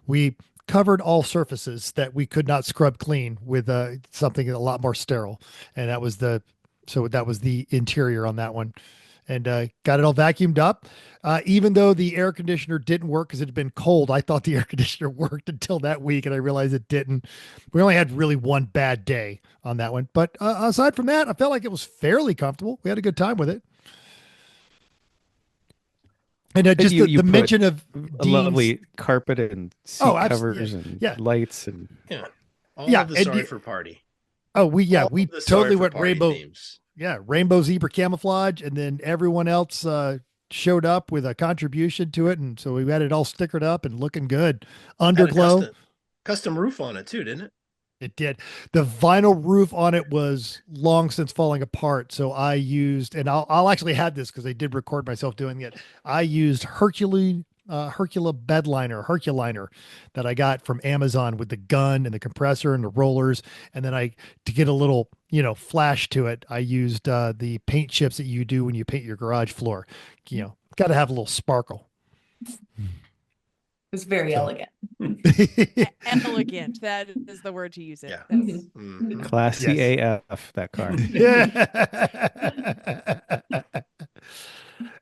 we covered all surfaces that we could not scrub clean with something a lot more sterile. And that was the interior on that one. And got it all vacuumed up. Even though the air conditioner didn't work because it had been cold, I thought the air conditioner worked until that week, and I realized it didn't. We only had really one bad day on that one. But aside from that, I felt like it was fairly comfortable. We had a good time with it. And just the mention of a lovely carpet and seat covers and lights and all of the Sorry for party. Oh, we totally went rainbow themes. Yeah, rainbow zebra camouflage, and then everyone else showed up with a contribution to it, and so we had it all stickered up and looking good. Underglow, custom roof on it too, didn't it? It did. The vinyl roof on it was long since falling apart, so I used, and I'll actually have this because I did record myself doing it. I used Herculina Herculiner that I got from Amazon with the gun and the compressor and the rollers. And then to get a little, flash to it, I used the paint chips that you do when you paint your garage floor. Got to have a little sparkle. It was very elegant. Elegant. That is the word to use it. Yeah. Classy AF, that car.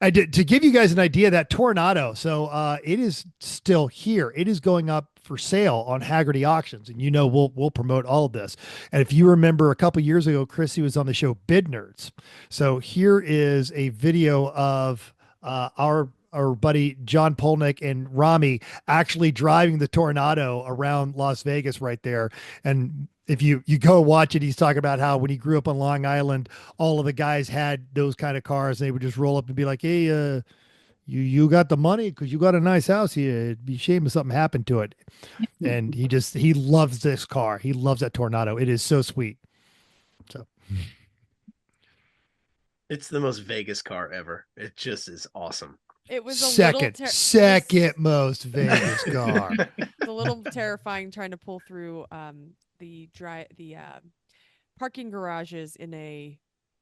To give you guys an idea, that Toronado, so it is still here. It is going up for sale on Haggerty Auctions, and we'll promote all of this. And if you remember, a couple years ago, Chrissy was on the show Bid Nerds. So here is a video of our buddy John Polnick and Rami actually driving the Toronado around Las Vegas right there. And if you go watch it, he's talking about how when he grew up on Long Island, all of the guys had those kind of cars. They would just roll up and be like, hey, you got the money because you got a nice house here. It'd be a shame if something happened to it. And he loves this car. He loves that Toronado. It is so sweet. So it's the most Vegas car ever. It just is awesome. It was a second most Vegas car. It's a little terrifying trying to pull through the parking garages in a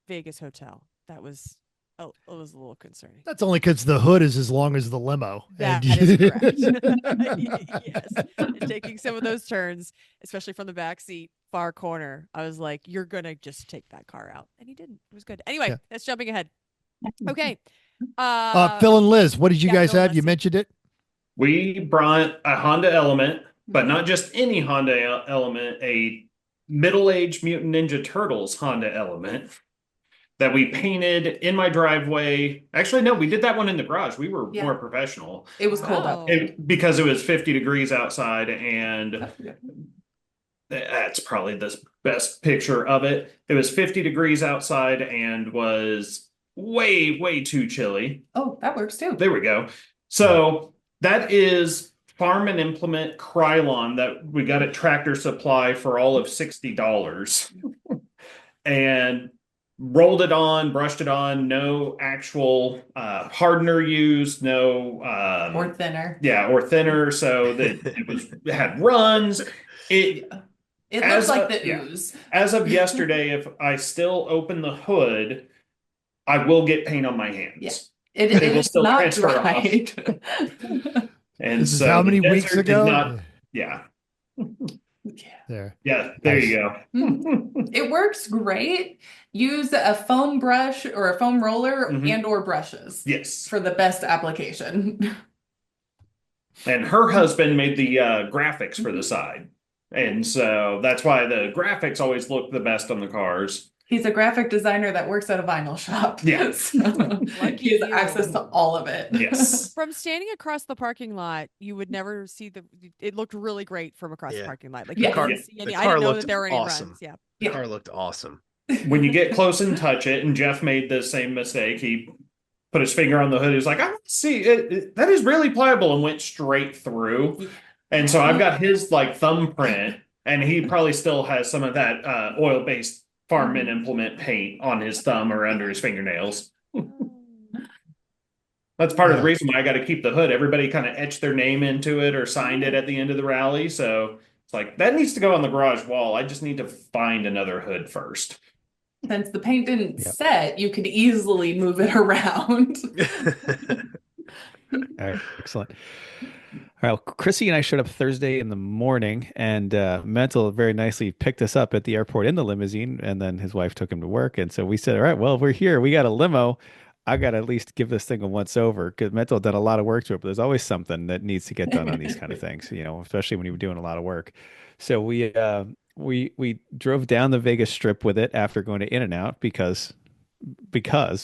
Vegas hotel. That was it was a little concerning. That's only because the hood is as long as the limo. That And- is correct. Yes. And taking some of those turns, especially from the back seat, far corner, I was like, you're going to just take that car out. And he didn't. It was good. Anyway, Yeah. that's jumping ahead. Okay. Phil and Liz, what did you guys Phil and have? Liz. You mentioned it. We brought a Honda Element, but not just any Honda Element, a middle-aged Mutant Ninja Turtles Honda Element that we painted in my driveway. Actually, no, we did that one in the garage. We were more professional. It was cold Wow. up. Because it was 50 degrees outside, and that's probably the best picture of it. It was 50 degrees outside and was way too chilly. Oh, that works too. There we go. So that is Farm and Implement Krylon that we got at Tractor Supply for all of $60. And rolled it on, brushed it on, no actual hardener used, no Or thinner. Yeah, or thinner, so that it had runs. It As looks like a- the yeah. ooze. As of yesterday, if I still open the hood, I will get paint on my hands. Yeah. It will It's still not transfer off. dried. And This is so how the many weeks desert did ago? not- yeah. There. Yeah, there Nice. you go. It works great. Use a foam brush or a foam roller Mhm. and or brushes Yes. for the best application. And her husband made the graphics for the side. And so that's why the graphics always look the best on the cars. He's a graphic designer that works at a vinyl shop. Yeah. So he has you. access to all of it. Yes. From standing across the parking lot, you would never see it looked really great from across the Yeah. parking lot. Like Yeah. you car- didn't see the any, I car didn't know looked that there were any awesome. runs. Yeah. The car looked awesome. When you get close and touch it, and Jeff made the same mistake, he put his finger on the hood. He was like, I want to see it. That is really pliable, and went straight through. And so I've got his like thumbprint, and he probably still has some of that oil-based Farm and Implement paint on his thumb or under his fingernails. That's part of the reason why I got to keep the hood. Everybody kind of etched their name into it or signed it at the end of the rally. So it's like, that needs to go on the garage wall. I just need to find another hood first. Since the paint didn't set, you could easily move it around. All right, excellent. All right, well, Chrissy and I showed up Thursday in the morning, and Mental very nicely picked us up at the airport in the limousine, and then his wife took him to work. And so we said, all right, well, we're here. We got a limo. I got to at least give this thing a once over, because Mental done a lot of work to it, but there's always something that needs to get done on these kind of things, especially when you're doing a lot of work. So we drove down the Vegas Strip with it after going to In-N-Out because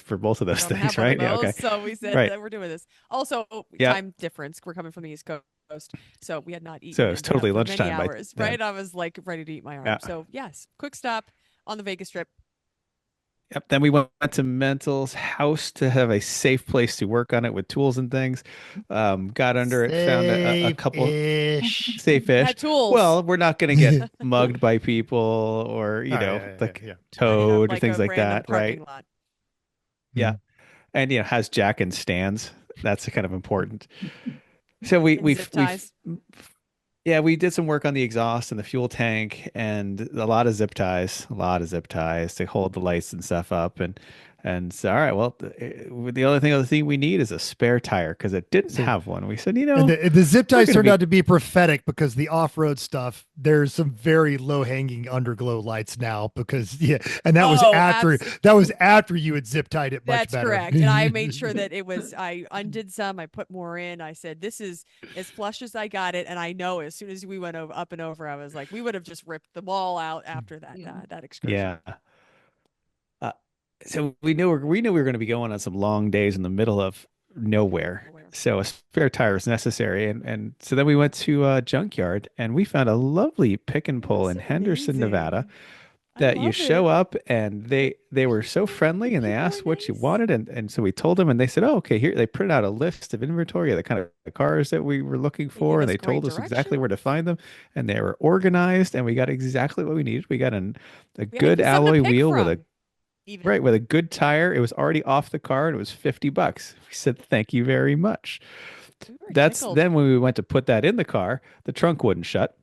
for both of those Don't things, have one right? of Yeah, those, okay. So we said Right. that we're doing this. Also, Yeah. time difference. We're coming from the East Coast, so we had not eaten. So it was and been up totally for many lunchtime by hours, then. right? I was like ready to eat my arm. Yeah. So yes, quick stop on the Vegas Strip. Yep. Then we went to Mental's house to have a safe place to work on it with tools and things. Got under it, found a couple Safe-ish. safe-ish. Had tools. Well, we're not going to get mugged by people or, yeah, towed or Like things a like random that, right? parking lot. Yeah. And, has jack and stands. That's kind of important. So we zip ties. we did some work on the exhaust and the fuel tank, and a lot of zip ties to hold the lights and stuff up. And so, all right, well, the other thing we need is a spare tire, because it didn't have one. We said, And the zip ties gonna turned be- out to be prophetic, because the off-road stuff, there's some very low-hanging underglow lights now, because and that was Oh, after you had zip tied it much That's better. correct. And I made sure that I undid some, I put more in. I said, this is as flush as I got it. And I know as soon as we went up and over, I was like, we would have just ripped them all out after that excursion. Yeah. So we knew we were going to be going on some long days in the middle of nowhere. So a spare tire was necessary. And so then we went to a junkyard, and we found a lovely pick and pull in Henderson, Nevada, that you show up, and they were so friendly, and they asked what you wanted. And so we told them, and they said, oh, okay, here. They printed out a list of inventory of the kind of cars that we were looking for. And they told us exactly where to find them, and they were organized, and we got exactly what we needed. We got a good alloy wheel with a good tire. It was already off the car, and it was $50. We said, thank you very much. Then when we went to put that in the car, the trunk wouldn't shut.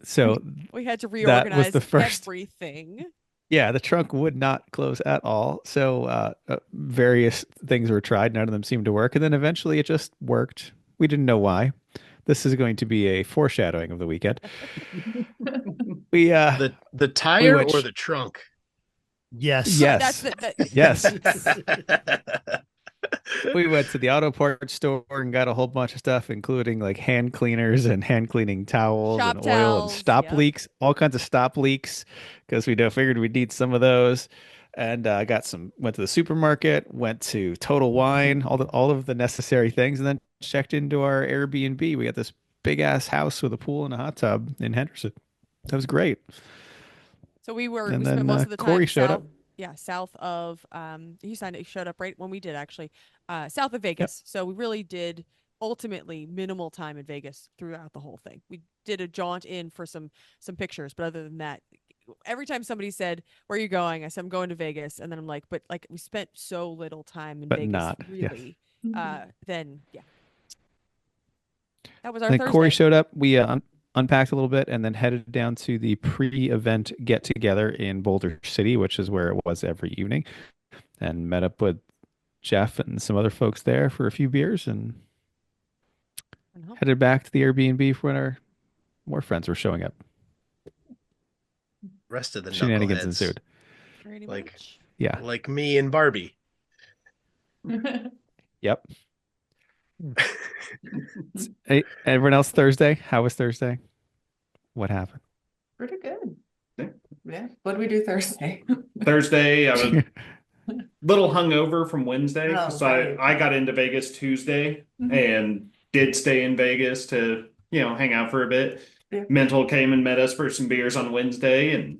So we had to reorganize the first everything. Yeah, the trunk would not close at all. So various things were tried. None of them seemed to work. And then eventually it just worked. We didn't know why. This is going to be a foreshadowing of the weekend. We The we tire went or the trunk? Yes. Right, yes. that's Yes. We went to the auto parts store and got a whole bunch of stuff, including like hand cleaners and hand cleaning towels Shop and oil and towels, stop yep. leaks, all kinds of stop leaks, because figured we'd need some of those. And went to the supermarket, went to Total Wine, all of the necessary things, and then checked into our Airbnb. We got this big ass house with a pool and a hot tub in Henderson. That was great. So we And spent then most of the Corey time showed up. south of he showed up right when we did actually south of Vegas. So we really did ultimately minimal time in Vegas throughout the whole thing. We did a jaunt in for some pictures, but other than that, every time somebody said, "Where are you going?" I said, "I'm going to Vegas," and then I'm like, "But like we spent so little time in But Vegas, not, yes. really." Then yeah, that was our Then Thursday. Corey showed up. We unpacked a little bit and then headed down to the pre-event get together in Boulder City, which is where it was every evening, and met up with Jeff and some other folks there for a few beers and headed back to the Airbnb for when our more friends were showing up. Rest of the Shenanigans knuckleheads. ensued. Pretty Like, much. Yeah. like me and Barbie. Yep. Hey, everyone else Thursday? How was Thursday? What happened? Pretty good. Yeah. What did we do Thursday? Thursday, I was a little hungover from Wednesday. Oh, So right. I got into Vegas Tuesday and did stay in Vegas to, hang out for a bit. Yeah. Mental came and met us for some beers on Wednesday and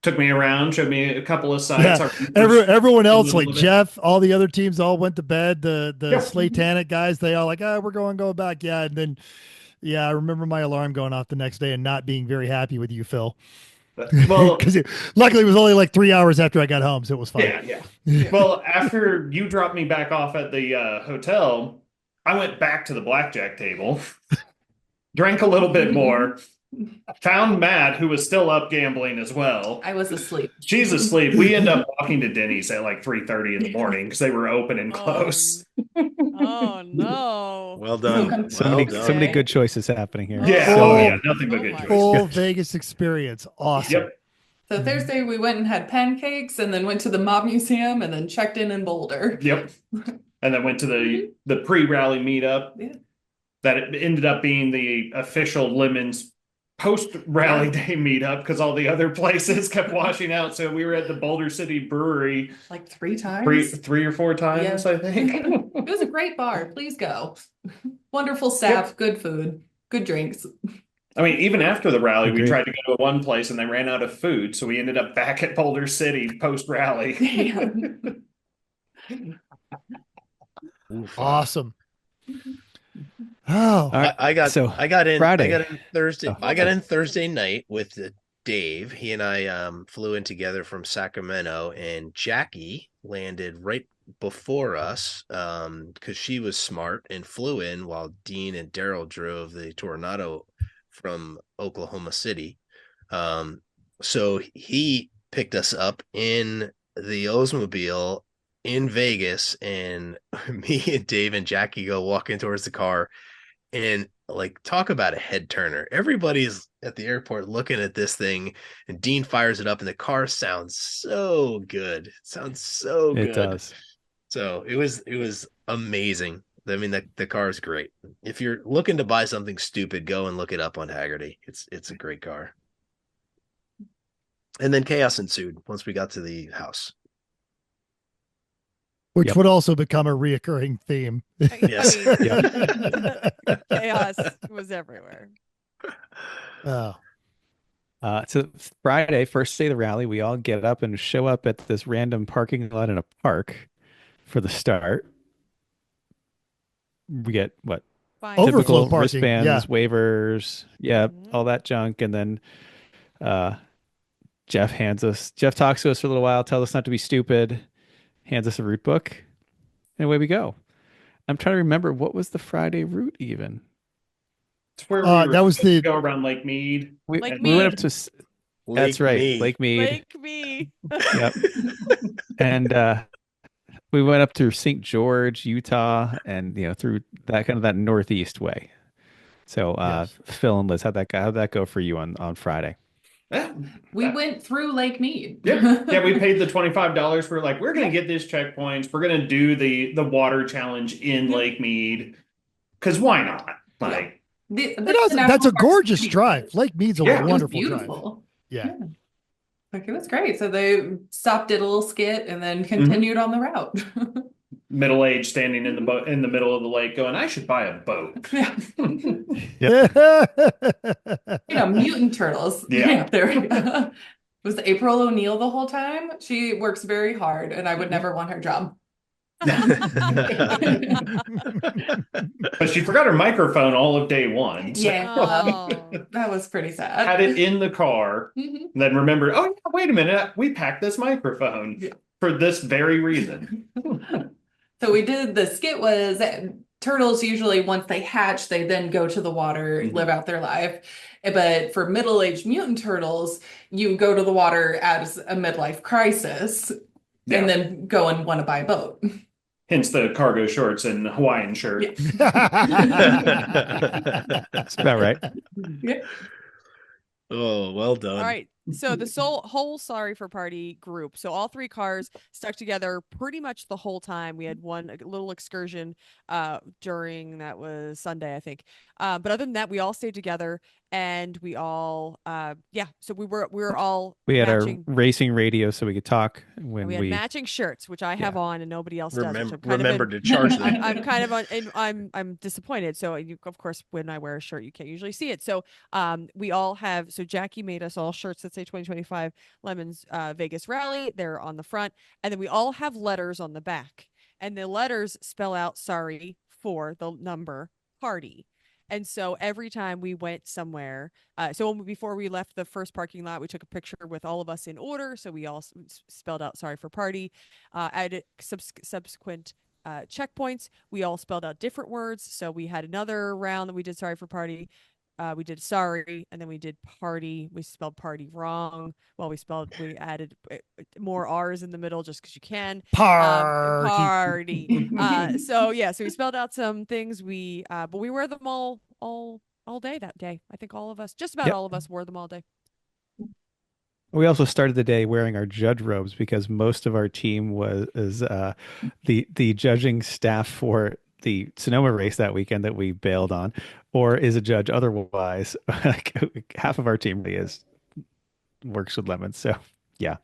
took me around, showed me a couple of sites. Everyone else, like bit. Jeff, all the other teams all went to bed. The Yeah. Slatanic guys, they all like, we're going back. Yeah. And then, I remember my alarm going off the next day and not being very happy with you, Phil. Well, because luckily it was only like 3 hours after I got home, so it was fine. Yeah. Well, after you dropped me back off at the hotel, I went back to the blackjack table, drank a little bit more, found Matt, who was still up gambling as well. I was asleep. She's asleep. We end up walking to Denny's at like 3:30 in the morning because they were open and close. Oh no! Well done. So many good choices happening here. Yeah, nothing but good choices. Full Vegas experience. Awesome. Yep. So Thursday we went and had pancakes and then went to the Mob Museum and then checked in Boulder. Yep. And then went to the pre-rally meetup. Yeah. That it ended up being the official Lemons post-rally day meetup because all the other places kept washing out. So we were at the Boulder City Brewery like 3 times. Three or four times, I think. It was a great bar. Please go. Wonderful staff, good food, good drinks. I mean, even after the rally, we tried to go to one place and they ran out of food. So we ended up back at Boulder City post-rally. Yeah. Awesome. Oh, I got in Friday. I got in Thursday. Oh. I got in Thursday night with Dave. He and I flew in together from Sacramento, and Jackie landed right before us because she was smart and flew in while Dean and Daryl drove the Tornado from Oklahoma City. So he picked us up in the Oldsmobile in Vegas, and me and Dave and Jackie go walking towards the car, and like, talk about a head turner. Everybody's at the airport looking at this thing, and Dean fires it up, and the car sounds so good. It sounds so good. It does. So it was amazing. I mean, the car is great. If you're looking to buy something stupid, go and look it up on Haggerty. It's a great car. And then chaos ensued once we got to the house. Which would also become a reoccurring theme. Yes. Chaos was everywhere. Oh. So Friday, first day of the rally, we all get up and show up at this random parking lot in a park for the start. We get what? Fine. Overflow Typical parking, wristbands, waivers, all that junk, and then Jeff talks to us for a little while, tells us not to be stupid, hands us a route book, and away we go. I'm trying to remember, what was the Friday route even? It's where that was the go around Lake Mead. We Lake went up Mead. to That's right. Lake Mead. Lake me. Yep. And we went up through St. George, Utah, and through that northeast way. So Yes. Phil and Liz, how'd that go for you on Friday? Yeah. We went through Lake Mead. Yeah, we paid the $25. We're like, we're gonna get this checkpoints. We're gonna do the water challenge in Lake Mead. Cause why not? Like that's a gorgeous drive. Lake Mead's a wonderful beautiful. Drive. Yeah. Like it was great. So they stopped at a little skit and then continued on the route. Middle-aged standing in the boat in the middle of the lake going, I should buy a boat. Mutant turtles. Yeah. There we go. Was April O'Neil the whole time? She works very hard and I would never want her job. But she forgot her microphone all of day one. So. Yeah. That was pretty sad. Had it in the car, and then remembered, oh, yeah, wait a minute, we packed this microphone for this very reason. So we did, the skit was turtles usually once they hatch, they then go to the water, live out their life. But for middle-aged mutant turtles, you go to the water as a midlife crisis and then go and want to buy a boat. Hence the cargo shorts and Hawaiian shirt. That's about right. Yeah. Oh, well done. All right. So the whole Sorry for Party group. So all three cars stuck together pretty much the whole time. We had one little excursion during, that was Sunday, I think. But other than that, we all stayed together and we all so we were all had matching. our racing radio so we could talk when we had matching shirts, which I have on and nobody else does. Remember to charge them. I'm kind of I'm disappointed. So of course, when I wear a shirt, you can't usually see it. So we all have. So Jackie made us all shirts that say 2025 Lemons Vegas Rally. They're on the front, and then we all have letters on the back, and the letters spell out sorry for the number party. And so every time we went somewhere, before we left the first parking lot, we took a picture with all of us in order. So we all spelled out sorry for party. At subsequent checkpoints, we all spelled out different words. So we had another round that we did sorry for party. We did sorry, and then we ddid party. We spelled party wrong. Well, we added more R's in the middle just because you can. Party. So we spelled out some things. But we wear them all day that day. I think all of us, just about all of us, wore them all day. We also started the day wearing our judge robes because most of our team was the judging staff for the Sonoma race that weekend that we bailed on, or is a judge otherwise. Like half of our team really works with Lemons. So yeah.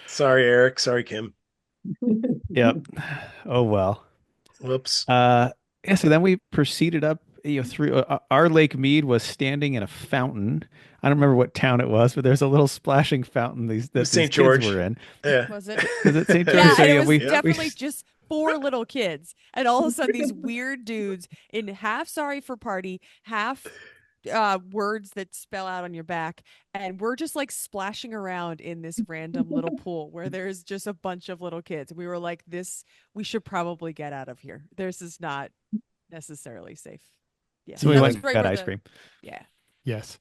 Sorry, Eric. Sorry, Kim. Yep. Oh well. Whoops. So then we proceeded up. Through our Lake Mead was standing in a fountain. I don't remember what town it was, but there's a little splashing fountain that St. these George kids were in. Yeah. Was it? Was it St. George? Yeah, So, it was definitely just 4 little kids, and all of a sudden these weird dudes in half sorry for party, half words that spell out on your back, and we're just like splashing around in this random little pool where there's just a bunch of little kids. We were like, we should probably get out of here. This is not necessarily safe. Yeah. So we went and got ice cream. Yeah. Yes.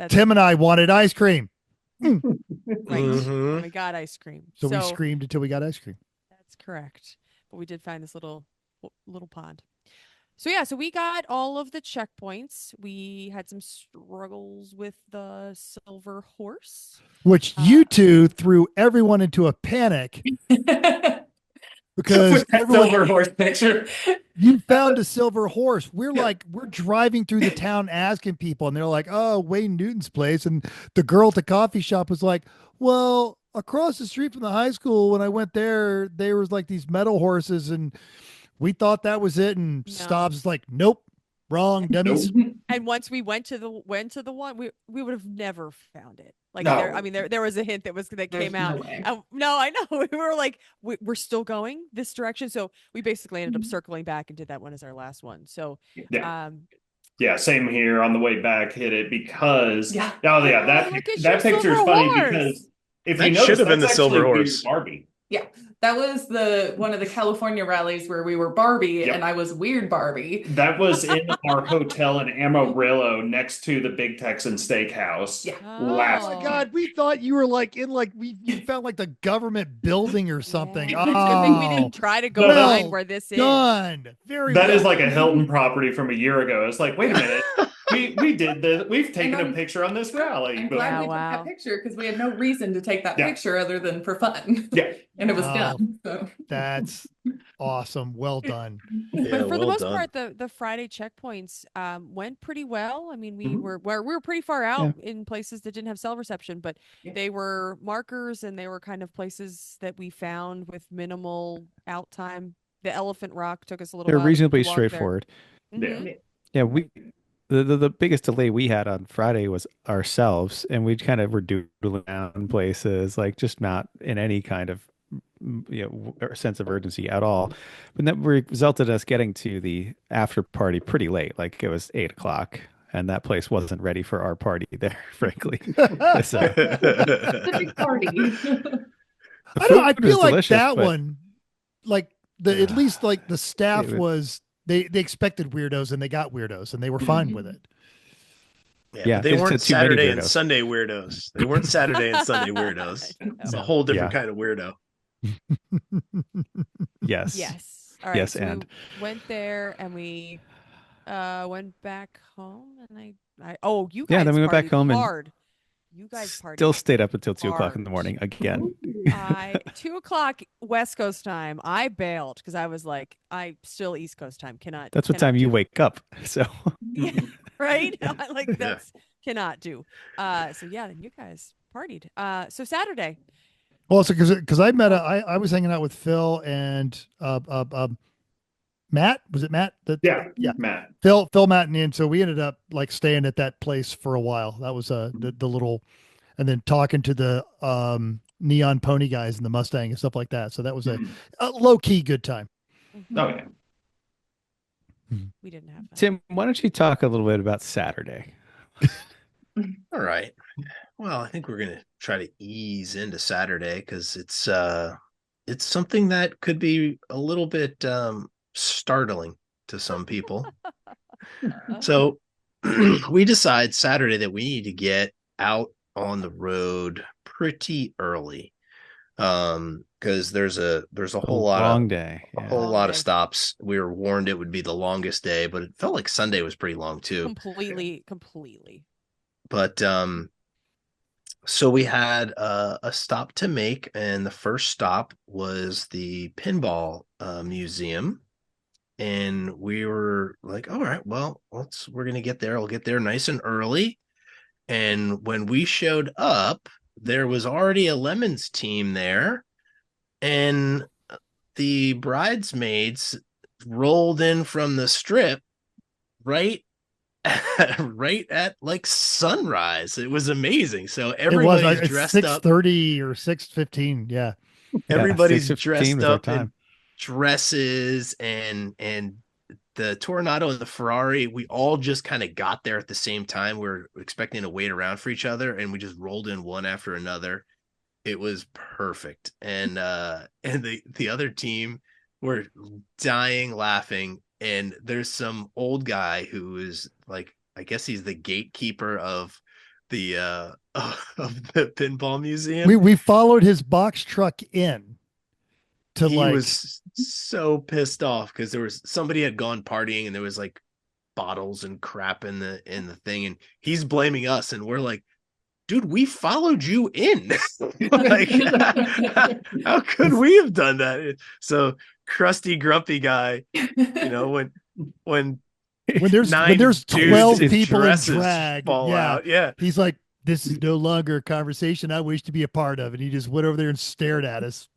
Tim and I wanted ice cream. Right. And we got ice cream. So we screamed until we got ice cream. That's correct. But we did find this little pond. So we got all of the checkpoints. We had some struggles with the silver horse, which you two threw everyone into a panic. Because silver horse picture. You found a silver horse. We're driving through the town asking people, and they're like, oh, Wayne Newton's place. And the girl at the coffee shop was like, well, across the street from the high school, when I went there was like these metal horses, and we thought that was it. And Stobbs like, nope, wrong, dummies. And once we went to the one, we would have never found it. Like, no. there was a hint that came out. No, I know. We were like, we're still going this direction. So we basically ended up circling back and did that one as our last one. So, yeah, same here. On the way back, hit it because that picture is funny because if that you notice, should have been the silver horse. Barbie. Yeah, that was one of the California rallies where we were Barbie Yep. and I was weird Barbie. That was in our hotel in Amarillo next to the Big Texan Steakhouse. Yeah. Last Oh my God, we thought you were like in like you found like the government building or something. Yeah. Good thing we Oh, didn't try to go Well find where this is. done. Very That well. is like a Hilton property from a year ago. It's like, wait a minute. We did this. We've taken a picture on this rally. I'm but- glad we took wow. that picture because we had no reason to take that Yeah. picture other than for fun. Yeah. And it was Wow. done. So. That's awesome. Well done. Yeah, But for the well most done. part, the Friday checkpoints went pretty well. I mean, we were pretty far out in places that didn't have cell reception, but Yeah. they were markers and they were kind of places that we found with minimal out time. The Elephant Rock took us a little They're while to reasonably walk there. straightforward. Mhm. Yeah, the biggest delay we had on Friday was ourselves, and we kind of were doodling around places, like just not in any kind of sense of urgency at all. But that resulted in us getting to the after party pretty late, like it was 8 o'clock, and that place wasn't ready for our party there, frankly. So, The big party. I don't. I food was feel like delicious, that but- one, like at least like the staff It was they expected weirdos and they got weirdos and they were fine with it. Yeah, but they there's weren't too many Saturday and weirdos. Sunday weirdos. They weren't Saturday and Sunday weirdos. It's a whole different kind of weirdo. Yes. Yes. All right. Yes, so and we went there and we went back home and you guys Yeah, then we went back partied home and hard. You guys partied still stayed up until 2 o'clock in the hard. morning again. 2 o'clock West Coast time. I bailed because I was like, I still East Coast time. That's what time you wake up. So Yeah, right? Like that's cannot do. So yeah, then you guys partied. So Saturday. Well, so because I met I was hanging out with Phil and Matt. Was it Matt? Yeah, Matt. Matt. Phil, Matt, and so we ended up like staying at that place for a while. That was the little, and then talking to the neon pony guys and the Mustang and stuff like that. So that was a low key good time. Oh yeah. We didn't have that. Tim, why don't you talk a little bit about Saturday? All right. Well, I think we're gonna try to ease into Saturday because it's something that could be a little bit startling to some people. So we decide Saturday that we need to get out on the road pretty early. Because there's a whole lot long of day. a whole lot of stops. We were warned it would be the longest day, but it felt like Sunday was pretty long too. Completely. But so we had a stop to make, and the first stop was the pinball museum. And we were like, all right, well, we're gonna get there. We'll get there nice and early. And when we showed up, there was already a Lemons team there, and the bridesmaids rolled in from the strip right at like sunrise. It was amazing. So everybody's dressed up. 6:30 or 6:15. Yeah. Everybody's 6:15 dressed was our up in time. dresses, and the Tornado and the Ferrari, we all just kind of got there at the same time. We were expecting to wait around for each other, and we just rolled in one after another. It was perfect. And the other team were dying laughing. And there's some old guy who is like, I guess he's the gatekeeper of the pinball museum. We followed his box truck in to He like was so pissed off because there was somebody had gone partying and there was like bottles and crap in the thing, and he's blaming us, and we're like, dude, we followed you in. Like, how could we have done that? So crusty, grumpy guy, when there's 12 people in drag, fall out. Yeah. He's like, this is no longer a conversation I wish to be a part of. And he just went over there and stared at us.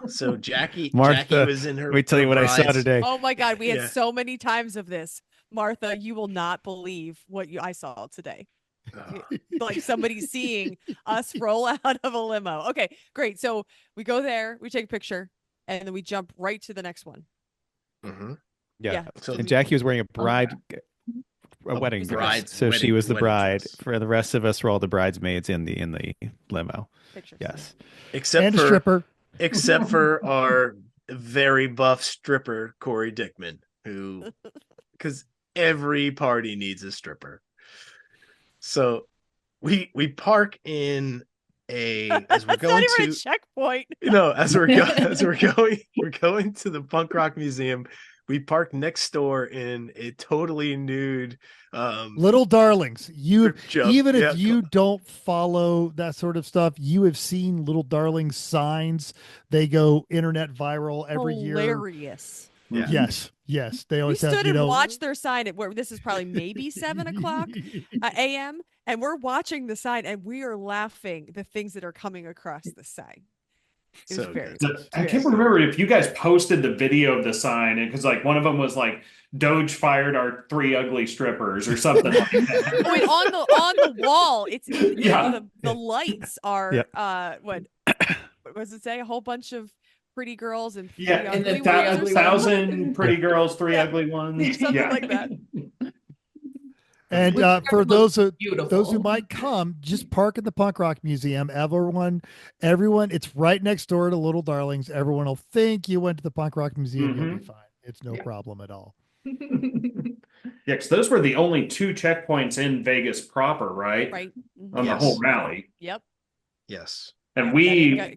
So Jackie Martha, was in her. let me tell you what I saw today. Oh my God, we had so many times of this. Martha, you will not believe what I saw today. Like somebody seeing us roll out of a limo. Okay, great. So we go there, we take a picture, and then we jump right to the next one. Mm-hmm. Yeah. So and Jackie was wearing a wedding dress, so she was the bride. Dress. For the rest of us, were all the bridesmaids in the limo. Pictures. Yes, except and for a stripper. except for our very buff stripper, Corey Dickman, because every party needs a stripper. So we park in as we're That's going not even to a checkpoint. as we're going to the punk rock museum. We park next door in a totally nude Little Darlings. Even if you yeah. don't follow that sort of stuff, you have seen Little Darlings signs. They go internet viral every year. Hilarious. Yeah. Yes. They We always have, stood you and know, watched their sign at where this is probably maybe 7:00 a.m. and we're watching the sign and we are laughing the things that are coming across the sign. It was So very good. good. I can't remember if you guys posted the video of the sign, because like one of them was like Doge fired our 3 ugly strippers or something like that. Wait, on the wall, Yeah. the lights are Yeah. what does it say? A whole bunch of pretty girls and Yeah, and ugly the ones or 1,000 pretty Yeah. girls, 3 Yeah. ugly ones. Something Yeah. like that. and Which for looks those who beautiful. might come, just park in the Punk Rock Museum. Everyone, it's right next door to Little Darlings. Everyone will think you went to the Punk Rock Museum. You'll be fine. It's no problem at all. Yeah, because those were the only 2 checkpoints in Vegas proper, right? Right. On the whole rally. Yep. Yes. And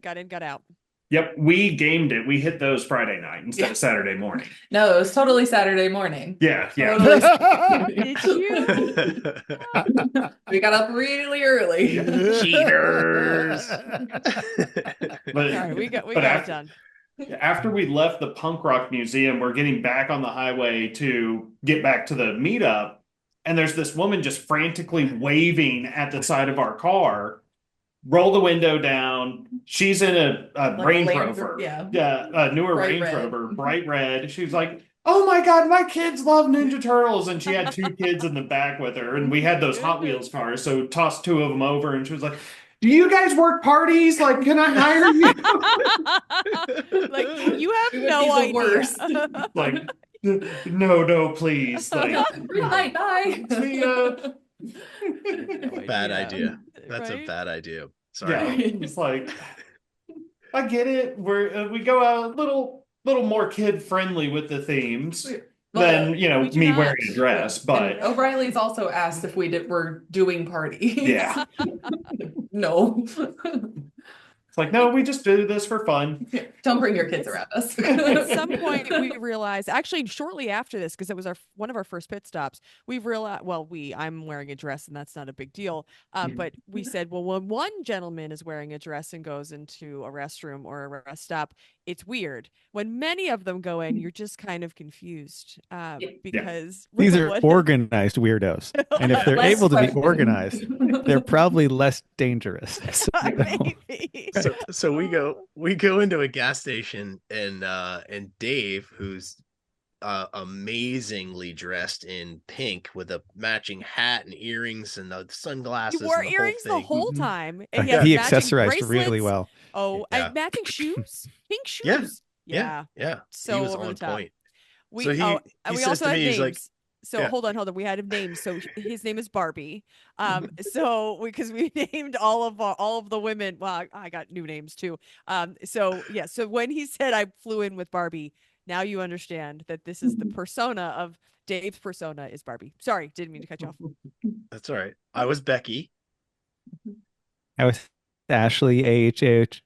got in, got out. Yep, we gamed it. We hit those Friday night instead of Saturday morning. No, it was totally Saturday morning. Yeah. Did you? We got up really early. Cheaters. But, All right, we got it done. After we left the Punk Rock Museum, we're getting back on the highway to get back to the meetup. And there's this woman just frantically waving at the side of our car. Roll the window down. She's in a Range Rover. A newer Range Rover, bright red. She's like, "Oh my God, my kids love Ninja Turtles." And she had 2 kids in the back with her. And we had those Hot Wheels cars. So tossed 2 of them over. And she was like, "Do you guys work parties? Like, can I hire you?" Like, you have no idea. Like, no, please. Like, Bye. see ya. Bad idea. That's a bad idea. Sorry. Yeah, it's like, I get it. We go out a little more kid friendly with the themes than me wearing a dress. But and O'Reilly's also asked if were doing parties. Yeah. No. It's like, no, we just do this for fun. Don't bring your kids around us. At some point, we realized, actually, shortly after this, because it was one of our first pit stops, we realized, I'm wearing a dress and that's not a big deal. But we said, well, when one gentleman is wearing a dress and goes into a restroom or a rest stop, it's weird. When many of them go in, you're just kind of confused because these are organized weirdos. And if they're able to be organized, they're probably less dangerous. So we go into a gas station and Dave, who's amazingly dressed in pink with a matching hat and earrings and the sunglasses. He wore and earrings the whole time. And he accessorized really well. Oh, and matching shoes, pink shoes. Yeah. So he was over on the top. point. We so he we says also to had me, names. he's like, so hold on. We had names. So his name is Barbie. So because we named all of the women. Well, I got new names too. So when he said I flew in with Barbie, now you understand that this is the persona of Dave's persona is Barbie. Sorry, didn't mean to cut you off. That's all right. I was Becky. I was Ashley, ASHLEIGHY.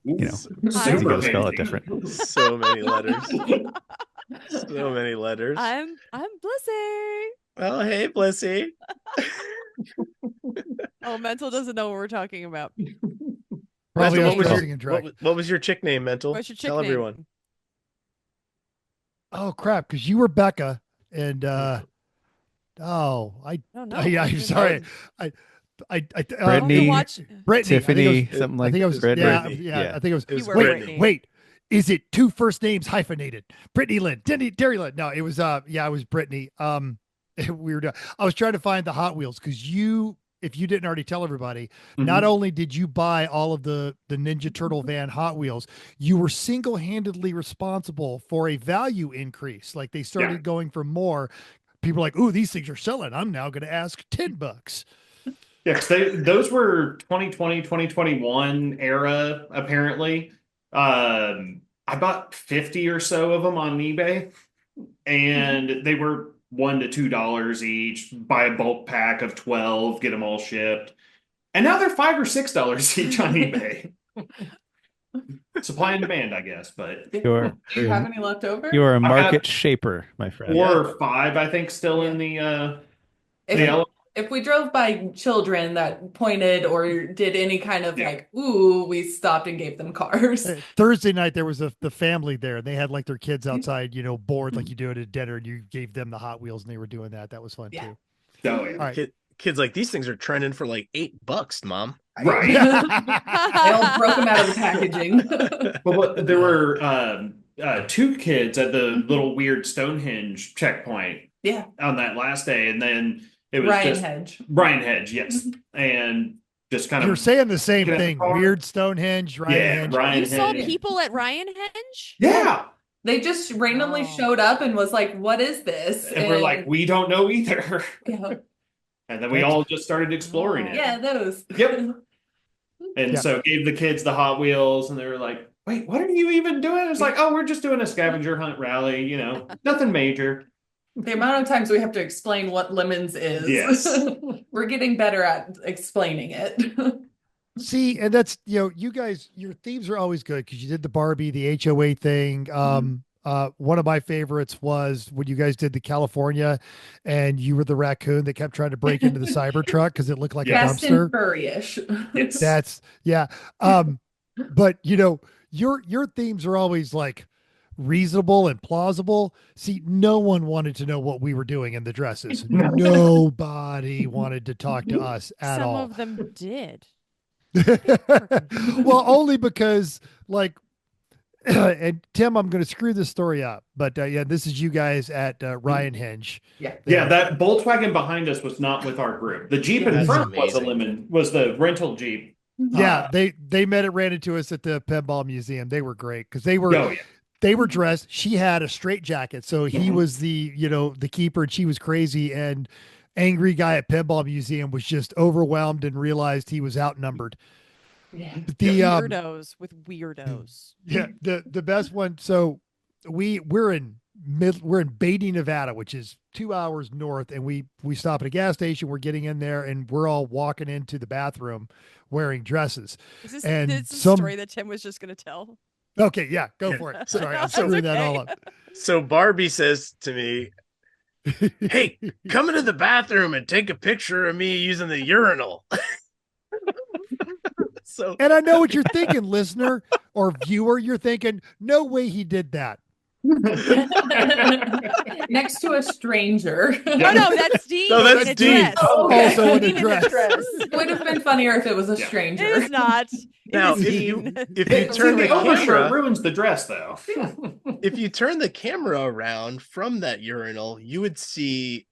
You gotta spell it different. So many letters. So many letters. I'm Blissy. Well, hey, Blissy. Oh, Mental doesn't know what we're talking about. Probably what was your chick name, Mental? What's your chick Tell name? everyone. Oh crap! Because you were Becca, and I'm sorry. Brittany, Brittany, Tiffany, something like that. I think it was. Wait, is it 2 first names hyphenated? Brittany Lynn, Derry Lynn. No, it was it was Brittany. Weird. I was trying to find the Hot Wheels because if you didn't already tell everybody, not only did you buy all of the Ninja Turtle van Hot Wheels, you were single-handedly responsible for a value increase. Like they started going for more. People are like, "Ooh, these things are selling. I'm now going to ask $10." Yeah, 'cause those were 2020, 2021 era, apparently. I bought 50 or so of them on eBay, and they were $1 to $2 each. Buy a bulk pack of 12, get them all shipped. And now they're $5 or $6 each on eBay. Supply and demand, I guess, but Do you have any left over? You are a I market have shaper, my friend. 4 or 5, I think, still in the If we drove by children that pointed or did any kind of like, ooh, we stopped and gave them cars. Thursday night there was the family there, and they had like their kids outside, bored like you do at a dinner, and you gave them the Hot Wheels, and they were doing that. That was fun too. Oh, yeah. All right. Kids like, these things are trending for like $8, Mom. Right. They all broke them out of the packaging. Well, there were 2 kids at the little weird Stonehenge checkpoint. Yeah. On that last day, and then it was Brian Hedge, yes, and just kind of You're saying the same get in the thing. car. Weird Stonehenge, Ryan Henge. Ryan You saw Hedge. people at Ryan Henge? Yeah, They just randomly showed up and was like, what is this? and we're like, we don't know either. Yeah. And then we all just started exploring it. Yeah, those. Yep. And so gave the kids the Hot Wheels, and they were like, wait, what are you even doing? It's like, oh, we're just doing a scavenger hunt rally, nothing major. The amount of times we have to explain what Lemons is. Yes. We're getting better at explaining it. See, and that's, you guys, your themes are always good because you did the Barbie, the HOA thing. One of my favorites was when you guys did the California and you were the raccoon that kept trying to break into the Cybertruck because it looked like a Fast dumpster. and furry-ish. Yes. That's, yeah. But your themes are always like reasonable and plausible. See, no one wanted to know what we were doing in the dresses. Nobody wanted to talk to us at all. Some of them did. Well, only because like, and Tim, I'm going to screw this story up, but this is you guys at Ryan Henge. Yeah. Yeah, that Volkswagen behind us was not with our group. The Jeep in front was the rental Jeep. Yeah, they ran into us at the Pinball Museum. They were great because they were they were dressed. She had a straight jacket, so he was the the keeper, and she was crazy. And angry guy at Pinball Museum was just overwhelmed and realized he was outnumbered. Yeah. The weirdos with weirdos. Yeah, the best one. So we're in Beatty, Nevada, which is 2 hours north, and we stop at a gas station. We're getting in there, and we're all walking into the bathroom wearing dresses. Is and this a story that Tim was just going to tell? Okay, yeah, go for it. Sorry, I'm screwing that all up. So Barbie says to me, hey, come into the bathroom and take a picture of me using the urinal. And I know what you're thinking, listener or viewer. You're thinking, no way he did that. Next to a stranger. No, that's Dean. No, that's Dean. Also in a dress. It would have been funnier if it was a stranger. It is not. Now, if you turn the overshirt camera, ruins the dress, though. if you turn the camera around from that urinal, you would see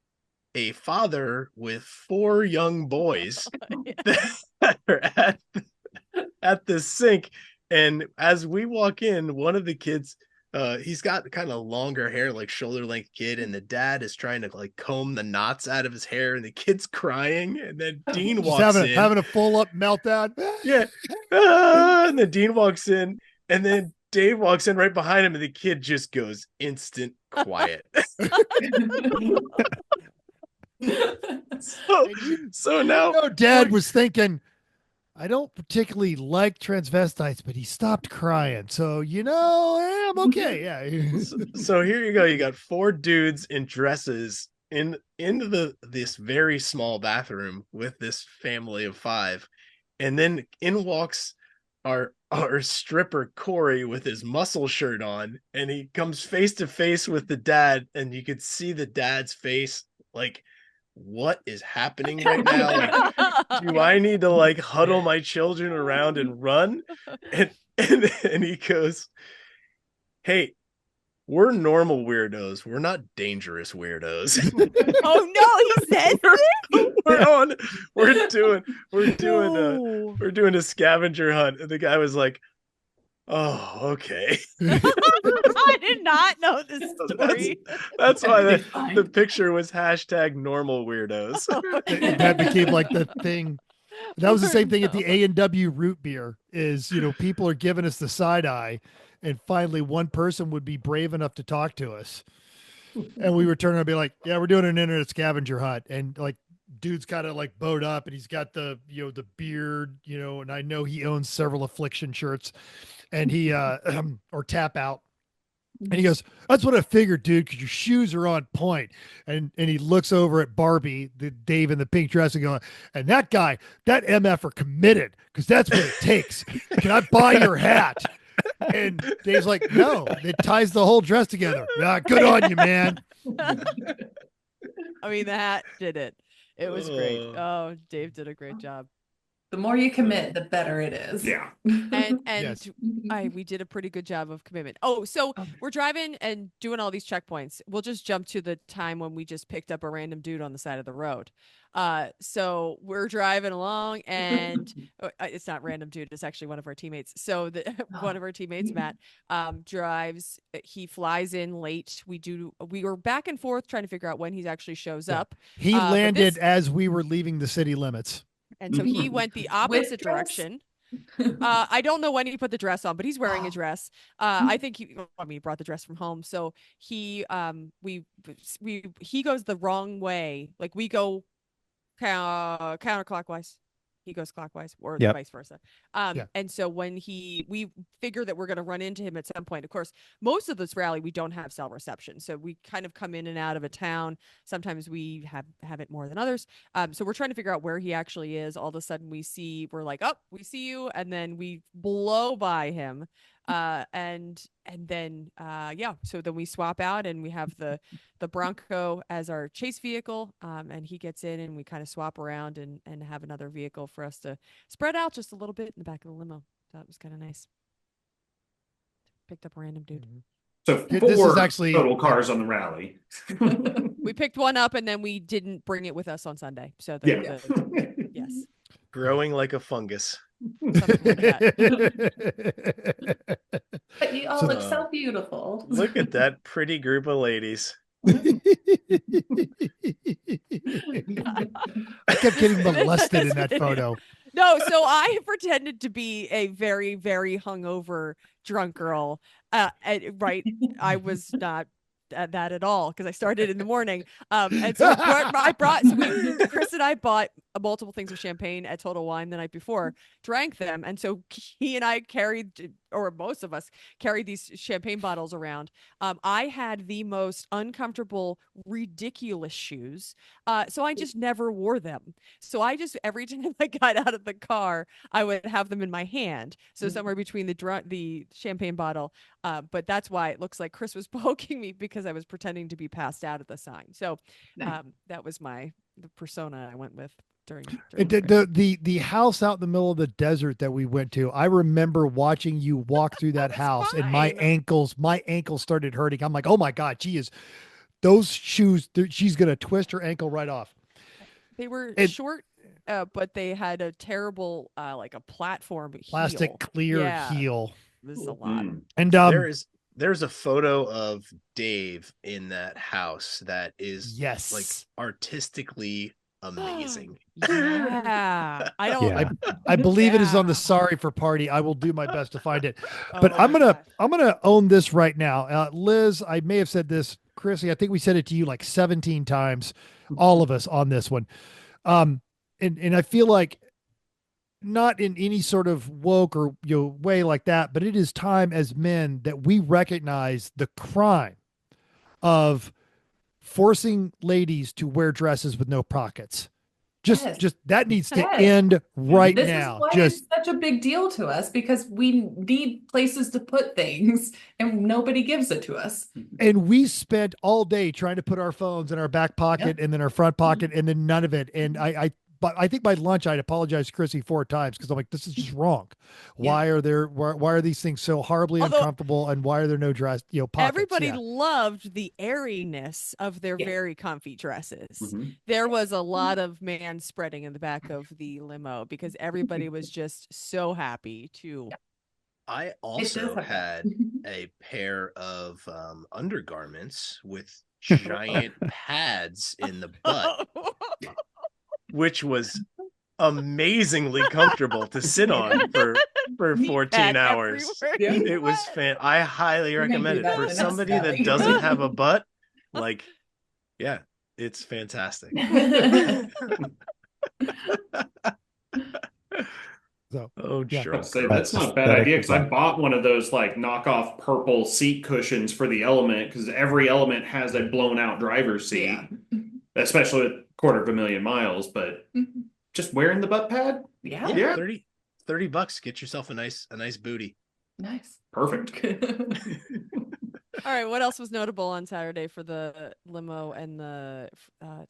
a father with 4 young boys that are at the sink. And as we walk in, one of the kids, he's got kind of longer hair, like shoulder length kid, and the dad is trying to like comb the knots out of his hair, and the kid's crying, and then Dean walks in having a full up meltdown. Yeah. And then Dean walks in, and then Dave walks in right behind him, and the kid just goes instant quiet. so now Dad was thinking, I don't particularly like transvestites, but he stopped crying. So, I'm okay. Yeah. So here you go. You got 4 dudes in dresses into this very small bathroom with this family of 5. And then in walks our stripper Corey with his muscle shirt on, and he comes face to face with the dad, and you could see the dad's face like, what is happening right now? Like, do I need to like huddle my children around and run? And he goes, hey, we're normal weirdos. We're not dangerous weirdos. Oh no, he said we're doing a scavenger hunt. And the guy was like, oh, okay. I did not know this story. That's why the picture was #normal weirdos. Oh, okay. That became like the thing. That was the same thing at the A&W root beer is, people are giving us the side eye, and finally one person would be brave enough to talk to us. And we would turn around and be like, yeah, we're doing an internet scavenger hunt. And like, dude's kind of like bowed up and he's got the, the beard, and I know he owns several Affliction shirts, and he, or Tap Out. And he goes, that's what I figured, dude, because your shoes are on point. And he looks over at Barbie, the Dave in the pink dress, and going, and that guy, that MF are committed, because that's what it takes. Can I buy your hat? And Dave's like, no, it ties the whole dress together. Ah, good on you, man. I mean, the hat did it. It was great. Oh, Dave did a great job. The more you commit, the better it is. Yeah. And Yes. we did a pretty good job of commitment. Oh, so we're driving and doing all these checkpoints. We'll just jump to the time when we just picked up a random dude on the side of the road. So we're driving along, and it's not random dude, it's actually one of our teammates. So one of our teammates, Matt, drives, he flies in late. We were back and forth trying to figure out when he actually shows up. He landed as we were leaving the city limits. And so he went the opposite direction. I don't know when he put the dress on, but he's wearing a dress. I think he brought the dress from home. So he goes the wrong way. Like, we go counterclockwise. He goes clockwise, or vice versa. And so when we figure that we're going to run into him at some point. Of course, most of this rally, we don't have cell reception. So we kind of come in and out of a town. Sometimes we have it more than others. So we're trying to figure out where he actually is. All of a sudden we're like, oh, we see you. And then we blow by him. And then so then we swap out, and we have the Bronco as our chase vehicle, and he gets in, and we kind of swap around and have another vehicle for us to spread out just a little bit in the back of the limo. So that was kind of nice. Picked up a random dude. So This is actually total cars on the rally. We picked one up, and then we didn't bring it with us on Sunday. So yes. Growing like a fungus. Something like that. But you all look so beautiful. Look at that pretty group of ladies. I kept getting molested in that photo. No, so I pretended to be a very, very hungover drunk girl. Right. I was not that at all, because I started in the morning. And so Chris and I bought multiple things of champagne at Total Wine the night before, drank them. And so he and I carried, or most of us carried, these champagne bottles around. I had the most uncomfortable, ridiculous shoes. So I just never wore them. So every time I got out of the car, I would have them in my hand. So somewhere between the champagne bottle. But that's why it looks like Chris was poking me, because I was pretending to be passed out at the sign. So that was the persona I went with during the house out in the middle of the desert that we went to. I remember watching you walk through that house, and my ankles started hurting. I'm like, oh my God, those shoes, she's going to twist her ankle right off. They were short, but they had a terrible, like a platform plastic heel. clear heel. It was a lot. And there's a photo of Dave in that house that is like artistically amazing. Yeah. I believe it is on the Sorry for party. I will do my best to find it. But I'm gonna own this right now. Liz, I may have said this. Chrissy, I think we said it to you like 17 times, all of us on this one. And I feel like, not in any sort of woke or way like that, but it is time as men that we recognize the crime of forcing ladies to wear dresses with no pockets. Just that needs to end right now. This is why it's such a big deal to us, because we need places to put things and nobody gives it to us. And we spent all day trying to put our phones in our back pocket and then our front pocket, and then none of it. And I think by lunch I'd apologized to Chrissy 4 times, because I'm like, this is just wrong. Why are these things so horribly uncomfortable, and why are there no dress, pockets? Everybody loved the airiness of their very comfy dresses. There was a lot of man spreading in the back of the limo, because everybody was just so happy to. I also had a pair of undergarments with giant pads in the butt, which was amazingly comfortable to sit on for 14 hours. It was I highly recommend it for somebody that doesn't have a butt. Like, yeah, it's fantastic. So, that's not a bad idea, because I bought one of those like knockoff purple seat cushions for the Element, because every Element has a blown out driver's seat, especially at $250,000 miles. But just wearing the butt pad, 30 bucks, get yourself a nice booty. Nice, perfect. All right, what else was notable on Saturday for the limo and the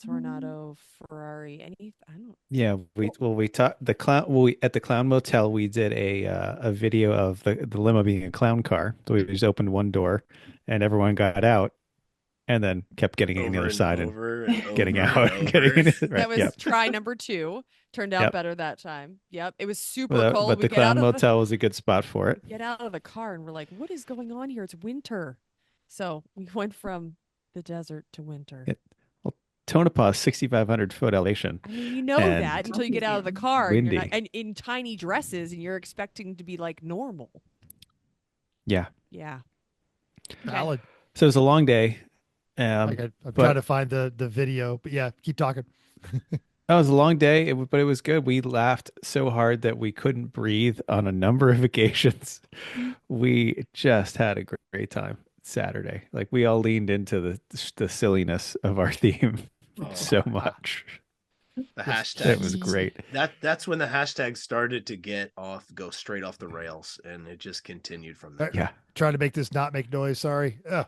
Tornado Ferrari? We talked the clown. At the Clown Motel, we did a video of the limo being a clown car. So we just opened one door, and everyone got out, and then kept getting in the other side and getting out. That was try number 2. Turned out better that time. Yep, it was super cold. But the Clown Motel was a good spot for it. Get out of the car, and we're like, "What is going on here? It's winter." So we went from the desert to winter. Tonopah is 6,500 foot elevation. I mean, you know that until you get out of the car and, windy. and in tiny dresses, and you're expecting to be like normal. Yeah. Yeah. Valid. So it was a long day. I'm trying to find the video, but yeah, keep talking. That was a long day, but it was good. We laughed so hard that we couldn't breathe on a number of occasions. We just had a great time Saturday. Like, we all leaned into the silliness of our theme so much. The hashtag. It was great. That's when the hashtag started to go straight off the rails, and it just continued from there. Yeah. Trying to make this not make noise. Sorry. Ugh.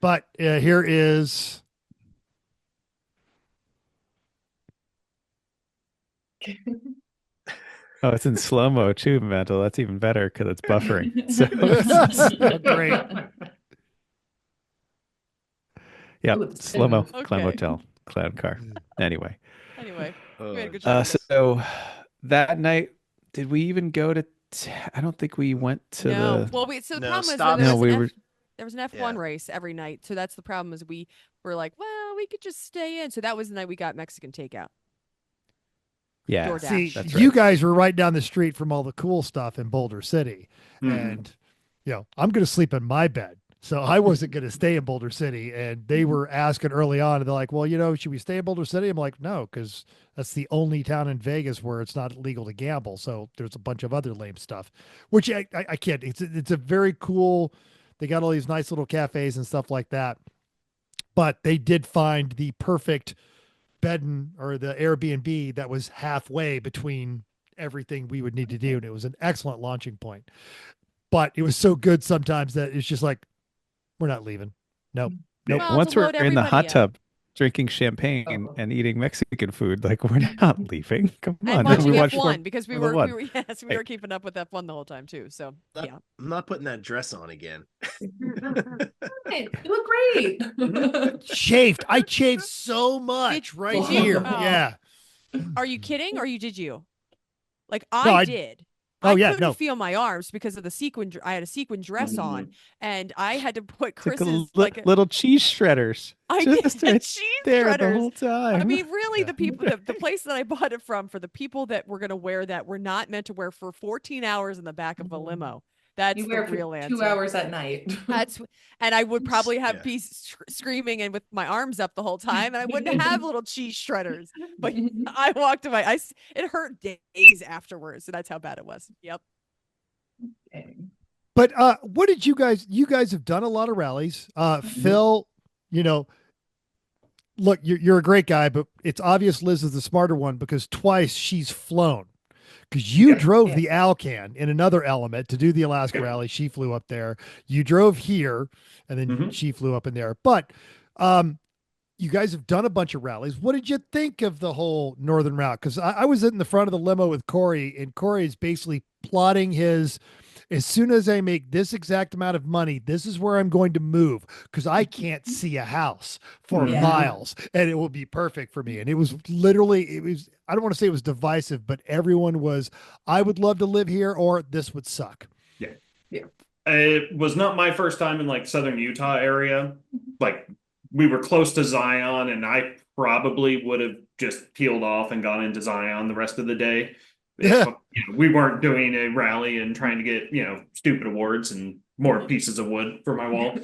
But here is. Oh, it's in slow-mo too, Mantle. That's even better because it's buffering. So great. Yeah, slow-mo, Clown Motel, clown car. Anyway, we had a good time. So that night, did we even go to? I don't think we went to the. Well, the problem is there was an F1 race every night, so that's the problem. Is we were like, well, we could just stay in. So that was the night we got Mexican takeout. Yeah. DoorDash. See, That's you right. guys were right down the street from all the cool stuff in Boulder City. And, I'm going to sleep in my bed. So I wasn't going to stay in Boulder City. And they were asking early on, and they're like, well, should we stay in Boulder City? I'm like, no, because that's the only town in Vegas where it's not legal to gamble. So there's a bunch of other lame stuff, which I can't. It's a very cool. They got all these nice little cafes and stuff like that. But they did find the perfect bed or the Airbnb that was halfway between everything we would need to do. And it was an excellent launching point. But it was so good sometimes that it's just like, we're not leaving. Nope. Well, Once we're in the hot up. tub drinking champagne and eating Mexican food, like, we're not leaving. Come on. And watching We watched F1 because we were keeping up with F1 the whole time too. So I'm not putting that dress on again. You look great. Shaved. I shaved so much right here. Oh. Yeah. Are you kidding? Or did you? Like I did. Oh, I yeah, couldn't no. feel my arms because of the sequin. I had a sequin dress on, and I had to put It's like Chris's little cheese shredders. I Just did right cheese there shredders the whole time. I mean, really, the people, the place that I bought it from, for the people that were going to wear that were not meant to wear for 14 hours in the back of a limo. That's You wear the real for answer. 2 hours at night. And I would probably be screaming and with my arms up the whole time, and I wouldn't have little cheese shredders. But I walked away. It hurt days afterwards, so that's how bad it was. Yep. But what did you guys have done a lot of rallies. Phil, look, you're a great guy, but it's obvious Liz is the smarter one because twice she's flown. Because you drove the Alcan in another Element to do the Alaska rally. She flew up there. You drove here, and then she flew up in there. But you guys have done a bunch of rallies. What did you think of the whole Northern route? Because I was in the front of the limo with Corey, and Corey is basically plotting his, as soon as I make this exact amount of money, this is where I'm going to move because I can't see a house for miles, and it will be perfect for me. And it was literally, I don't want to say it was divisive, but everyone was, I would love to live here, or this would suck. Yeah. It was not my first time in like Southern Utah area, like we were close to Zion, and I probably would have just peeled off and gone into Zion the rest of the day. If, we weren't doing a rally and trying to get, stupid awards and more pieces of wood for my wall.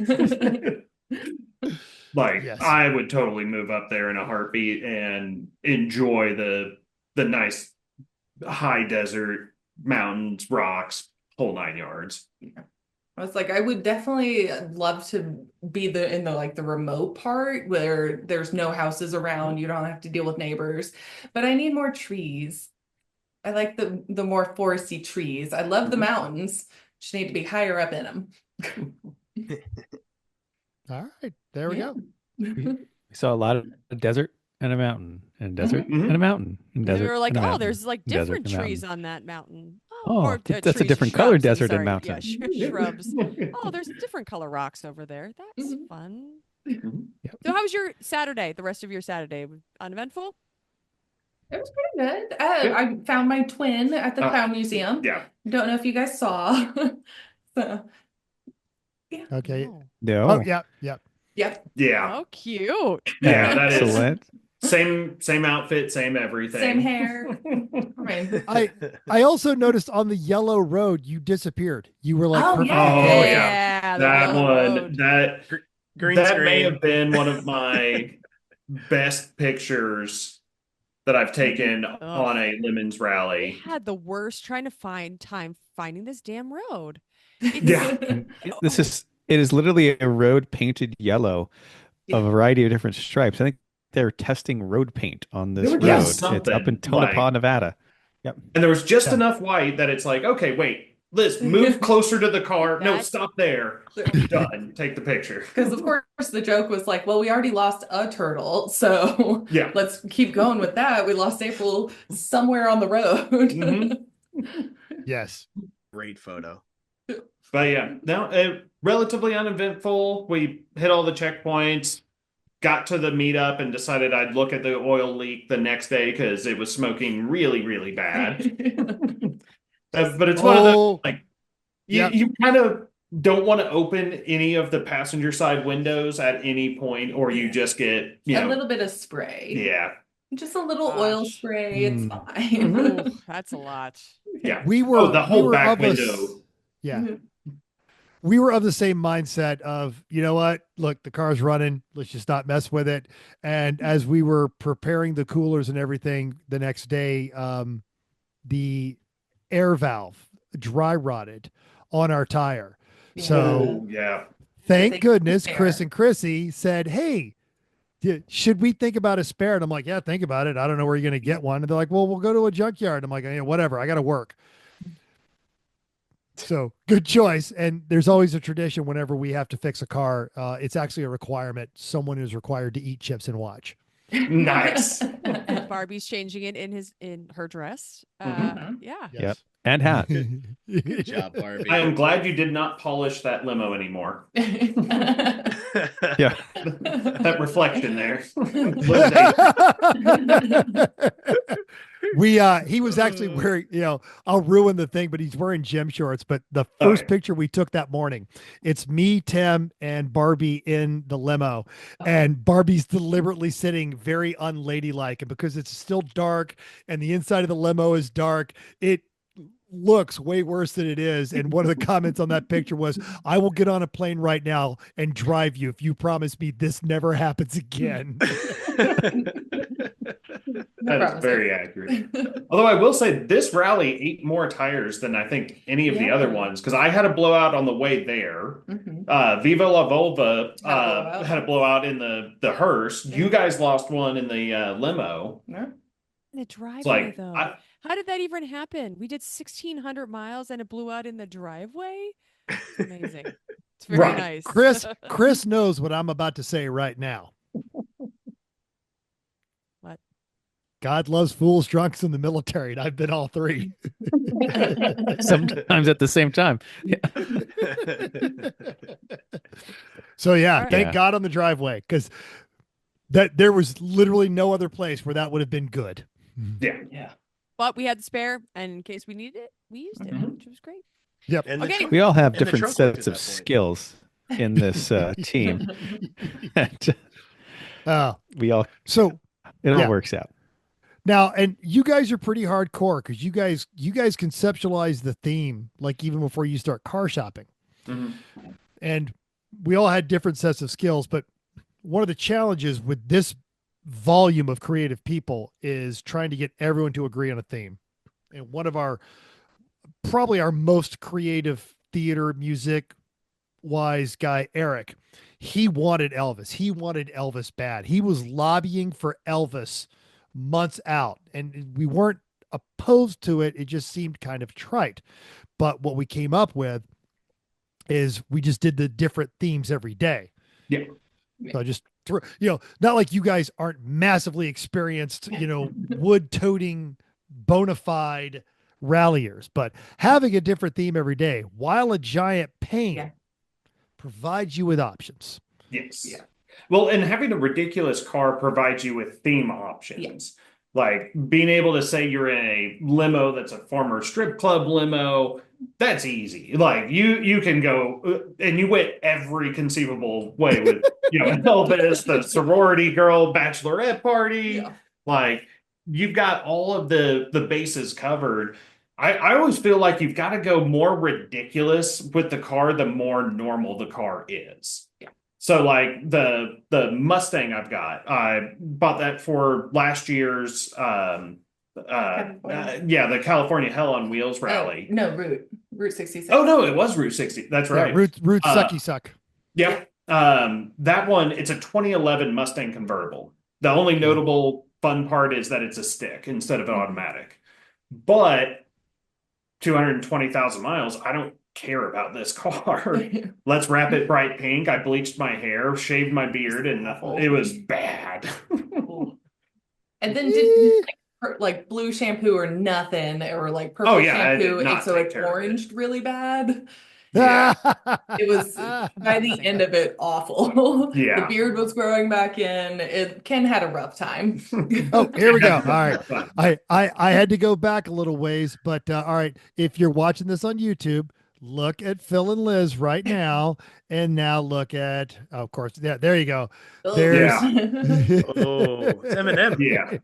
I would totally move up there in a heartbeat and enjoy the nice high desert, mountains, rocks, whole 9 yards. Yeah. I was like, I would definitely love to be in the remote part where there's no houses around. You don't have to deal with neighbors, but I need more trees. I like the more foresty trees. I love the mountains. Just need to be higher up in them. All right, there we go. We saw a lot of desert and a mountain, and desert and a mountain, and desert. We were like, and a oh, mountain, there's like and desert different and a trees mountain. on that mountain. Oh, that's a trees, different color shrubs, desert and sorry. mountain. Yeah, shrubs. Oh, there's different color rocks over there. That's fun. Yep. So how was your Saturday, the rest of your Saturday? Uneventful? It was pretty good. I found my twin at the Clown Museum. Yeah. Don't know if you guys saw. So, yeah. Okay. No. Oh, yeah. Yep. Yeah. Oh, cute. Yeah, that is excellent. Same outfit, same everything. Same hair. I also noticed on the yellow road you disappeared. You were like, perfect. Yeah. the That yellow one, road. that Green that screen. may have been one of my best pictures that I've taken on a Lemons rally. I had the worst trying to find time finding this damn road. Yeah. It is literally a road painted yellow, a variety of different stripes. I think they're testing road paint on this road. It's up in Tonopah, Nevada. Yep. And there was just enough white that it's like, okay, wait, Liz, move closer to the car. No, stop there. Done. Take the picture. Because of course the joke was like, well, we already lost a turtle, so yeah, let's keep going with that. We lost April somewhere on the road. Yes. Great photo. But yeah, no, relatively uneventful. We hit all the checkpoints, got to the meetup, and decided I'd look at the oil leak the next day because it was smoking really, really bad. But it's one of those, like, you kind of don't want to open any of the passenger side windows at any point, or you just get, a little bit of spray. Yeah. Just a little oil spray. It's fine. Ooh, that's a lot. Yeah. We were the whole back of window. Yeah. We were of the same mindset of, you know what, look, the car's running. Let's just not mess with it. And as we were preparing the coolers and everything the next day, the air valve dry rotted on our tire. So thank goodness Chris and Chrissy said, hey, should we think about a spare? And I'm like, yeah, think about it. I don't know where you're going to get one. And they're like, well, we'll go to a junkyard. I'm like, yeah, whatever. I got to work. So good choice. And there's always a tradition whenever we have to fix a car. It's actually a requirement. Someone is required to eat chips and watch. Nice. Barbie's changing it in her dress. Yeah. Yep. And hat. Good job, Barbie. I am glad you did not polish that limo anymore. Yeah. That reflection there. He was actually wearing, I'll ruin the thing, but he's wearing gym shorts. But the first picture we took that morning, it's me, Tim, and Barbie in the limo. And Barbie's deliberately sitting very unladylike. And because it's still dark and the inside of the limo is dark, it looks way worse than it is. And one of the comments on that picture was, I will get on a plane right now and drive you if you promise me this never happens again. That is very accurate. Although I will say this rally ate more tires than I think any of the other ones, because I had a blowout on the way there. Viva La Volva had a blowout in the hearse. You guys lost one in the limo. The driveway, though. How did that even happen? We did 1,600 miles and it blew out in the driveway. It's amazing. It's very nice. Chris knows what I'm about to say right now. What? God loves fools, drunks, in the military, and I've been all three. Sometimes at the same time. Yeah. So thank God on the driveway, because that there was literally no other place where that would have been good. Yeah. But we had the spare, and in case we needed it, we used it, which was great. Yep. And Okay. We all have different sets of skills in this team. We all So it all yeah. works out. Now, and you guys are pretty hardcore because you guys conceptualize the theme like even before you start car shopping. Mhm. And we all had different sets of skills, but one of the challenges with this volume of creative people is trying to get everyone to agree on a theme. And one of probably our most creative theater music wise guy, Eric, he wanted Elvis. He wanted Elvis bad. He was lobbying for Elvis months out, and we weren't opposed to it. It just seemed kind of trite. But what we came up with is we just did the different themes every day. Yeah. So I just threw, not like you guys aren't massively experienced, wood toting bona fide ralliers, but having a different theme every day while a giant pain provides you with options. Yes. Yeah. Well, and having a ridiculous car provides you with theme options. Like being able to say you're in a limo that's a former strip club limo, that's easy. Like you can go and you went every conceivable way with Elvis, the sorority girl bachelorette party. Yeah. Like you've got all of the bases covered. I always feel like you've got to go more ridiculous with the car the more normal the car is. Yeah. So like the Mustang I bought that for last year's the California Hell on Wheels rally. No, Route 66. Oh no, it was Route 60. That's right. Route sucky suck. Yep. That one, it's a 2011 Mustang convertible. The only notable fun part is that it's a stick instead of an automatic. But 220,000 miles, I don't care about this car. Let's wrap it bright pink. I bleached my hair, shaved my beard, and it was bad. And then did like blue shampoo or nothing, or like purple shampoo, and so it oranged really bad. Yeah. It was by the end of it awful. Yeah. The beard was growing back in. Ken had a rough time. Oh, here we go. All right. I had to go back a little ways, but all right. If you're watching this on YouTube, look at Phil and Liz right now, and now look at, of course, there you go. There's it's Eminem. Yeah.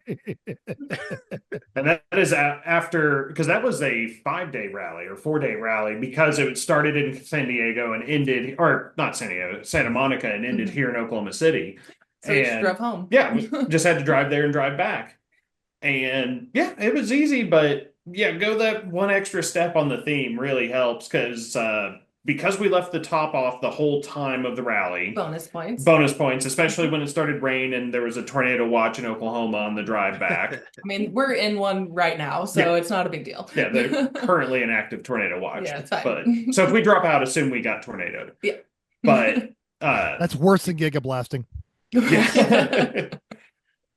And that is after, because that was a 5-day rally or 4-day rally, because it started in San Diego and ended, or not San Diego, Santa Monica, and ended here in Oklahoma City. So you just drove home. Yeah, just had to drive there and drive back. And yeah, it was easy, but yeah, go that one extra step on the theme really helps because we left the top off the whole time of the rally. Bonus points, especially when it started rain and there was a tornado watch in Oklahoma on the drive back. I mean, we're in one right now, so it's not a big deal. Yeah, they're currently an active tornado watch. Yeah, it's fine. But so if we drop out, assume we got tornadoed. Yeah. But that's worse than giga blasting. Yeah.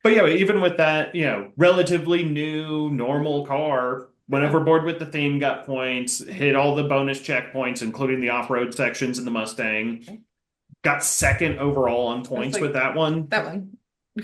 But yeah, even with that, relatively new, normal car, went overboard with the theme, got points, hit all the bonus checkpoints, including the off-road sections in the Mustang. Got second overall on points with that one. That one.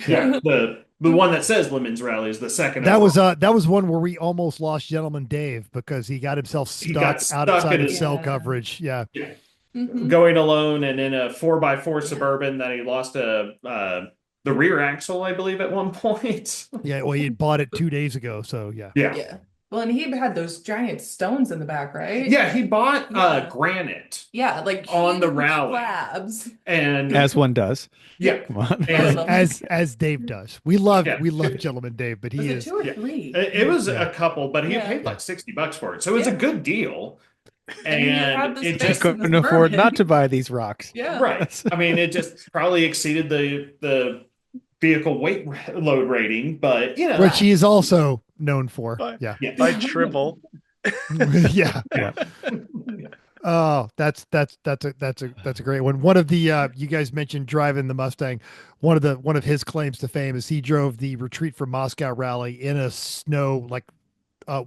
Yeah, the one that says Lemons Rally is the second. That was one where we almost lost Gentleman Dave because he got himself stuck outside of cell coverage. Yeah. Mm-hmm. Going alone and in a 4x4 Suburban that he lost the rear axle, I believe, at one point. Yeah, well, he had bought it 2 days ago, so yeah. Yeah. Well, and he had those giant stones in the back, right? Yeah, he bought granite. Yeah, like on the rally slabs. And as one does. Yeah, come on. As Dave does. We love Gentleman Dave, but he is 2 or 3. It was a couple, but he paid like $60 for it, so it was a good deal. And it just couldn't afford not to buy these rocks. Yeah, right. I mean, it just probably exceeded the vehicle weight load rating, but which he is also known for. By triple. Yeah. Oh, that's a great one. One of the you guys mentioned driving the Mustang. One of his claims to fame is he drove the Retreat from Moscow rally in a snow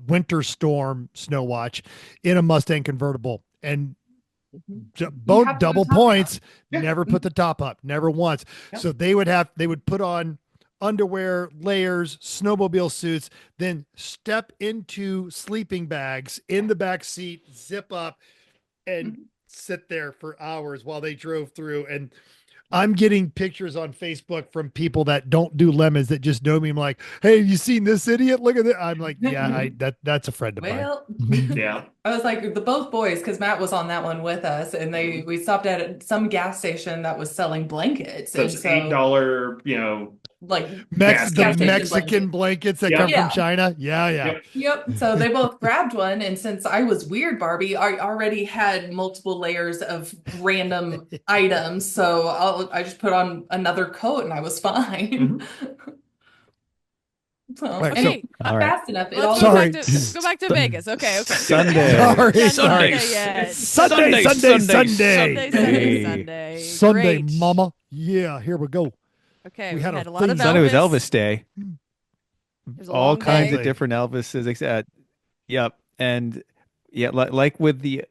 winter storm snow watch in a Mustang convertible, and both double points. Never put the top up, never once. So they would put on underwear, layers, snowmobile suits, then step into sleeping bags in the back seat, zip up, and sit there for hours while they drove through. And I'm getting pictures on Facebook from people that don't do lemons that just know me. I'm like, hey, have you seen this idiot? Look at that. I'm like, yeah, that's a friend of Well, mine. Yeah. I was like the both boys because Matt was on that one with us, and we stopped at some gas station that was selling blankets. Those and so, $8, like gas The station Mexican blankets that Yeah. come Yeah. from China. Yeah. Yep. So they both grabbed one, and since I was weird Barbie, I already had multiple layers of random items. So I just put on another coat, and I was fine. So, Right, and so- it All right. fast enough. It Let's all go Sorry. back to, let's go back to Vegas. Okay. Sunday. Sorry. Sunday Sorry. yet. Sunday. Sunday, Hey. Sunday. Sunday, Great. mama. Yeah, here we go. Okay, We we had had a a lot of theme. Sunday was Elvis. Elvis Day. It was a All long kinds day. of different Elvises. Yep. And yeah, like with the,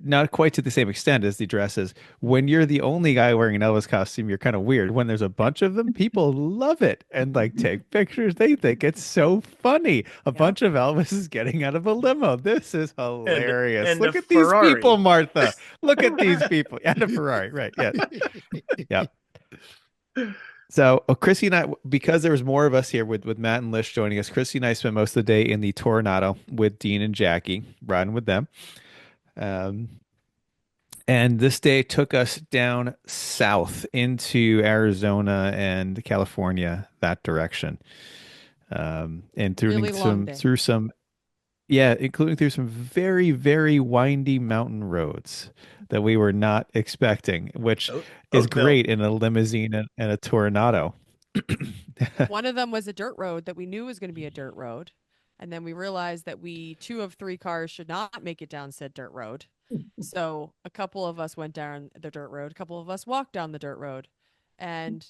not quite to the same extent as the dresses. When you're the only guy wearing an Elvis costume, you're kind of weird. When there's a bunch of them, people love it and like take pictures. They think it's so funny. A bunch of Elvises getting out of a limo. This is hilarious. and Look a at these Ferrari. people, Martha. Look at these people. And a Ferrari, right? Yes. Yep. So Chrissy and I, because there was more of us here with Matt and Lish joining us, Chrissy and I spent most of the day in the Tornado with Dean and Jackie, riding with them. And this day took us down south into Arizona and California, that direction. And Really long day. through some, including through some very, very windy mountain roads that we were not expecting, which is Oakville. great in a limousine and a Tornado. One of them was a dirt road that we knew was going to be a dirt road. And then we realized that two of three cars should not make it down said dirt road. So a couple of us went down the dirt road. A couple of us walked down the dirt road. And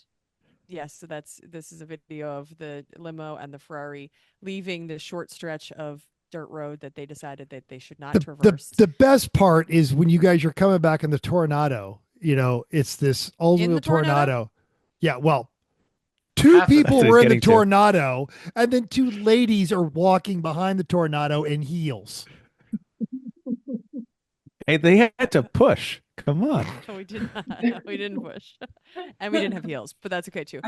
yes, so this is a video of the limo and the Ferrari leaving the short stretch of dirt road that they decided that they should not traverse. The best part is when you guys are coming back in the Tornado, it's this all-wheel Tornado. Yeah, well, two Half of people that. were in the Getting to. Tornado, and then two ladies are walking behind the Tornado in heels. Hey, they had to push. Come on. We did not. We didn't push, and we didn't have heels, but that's okay too.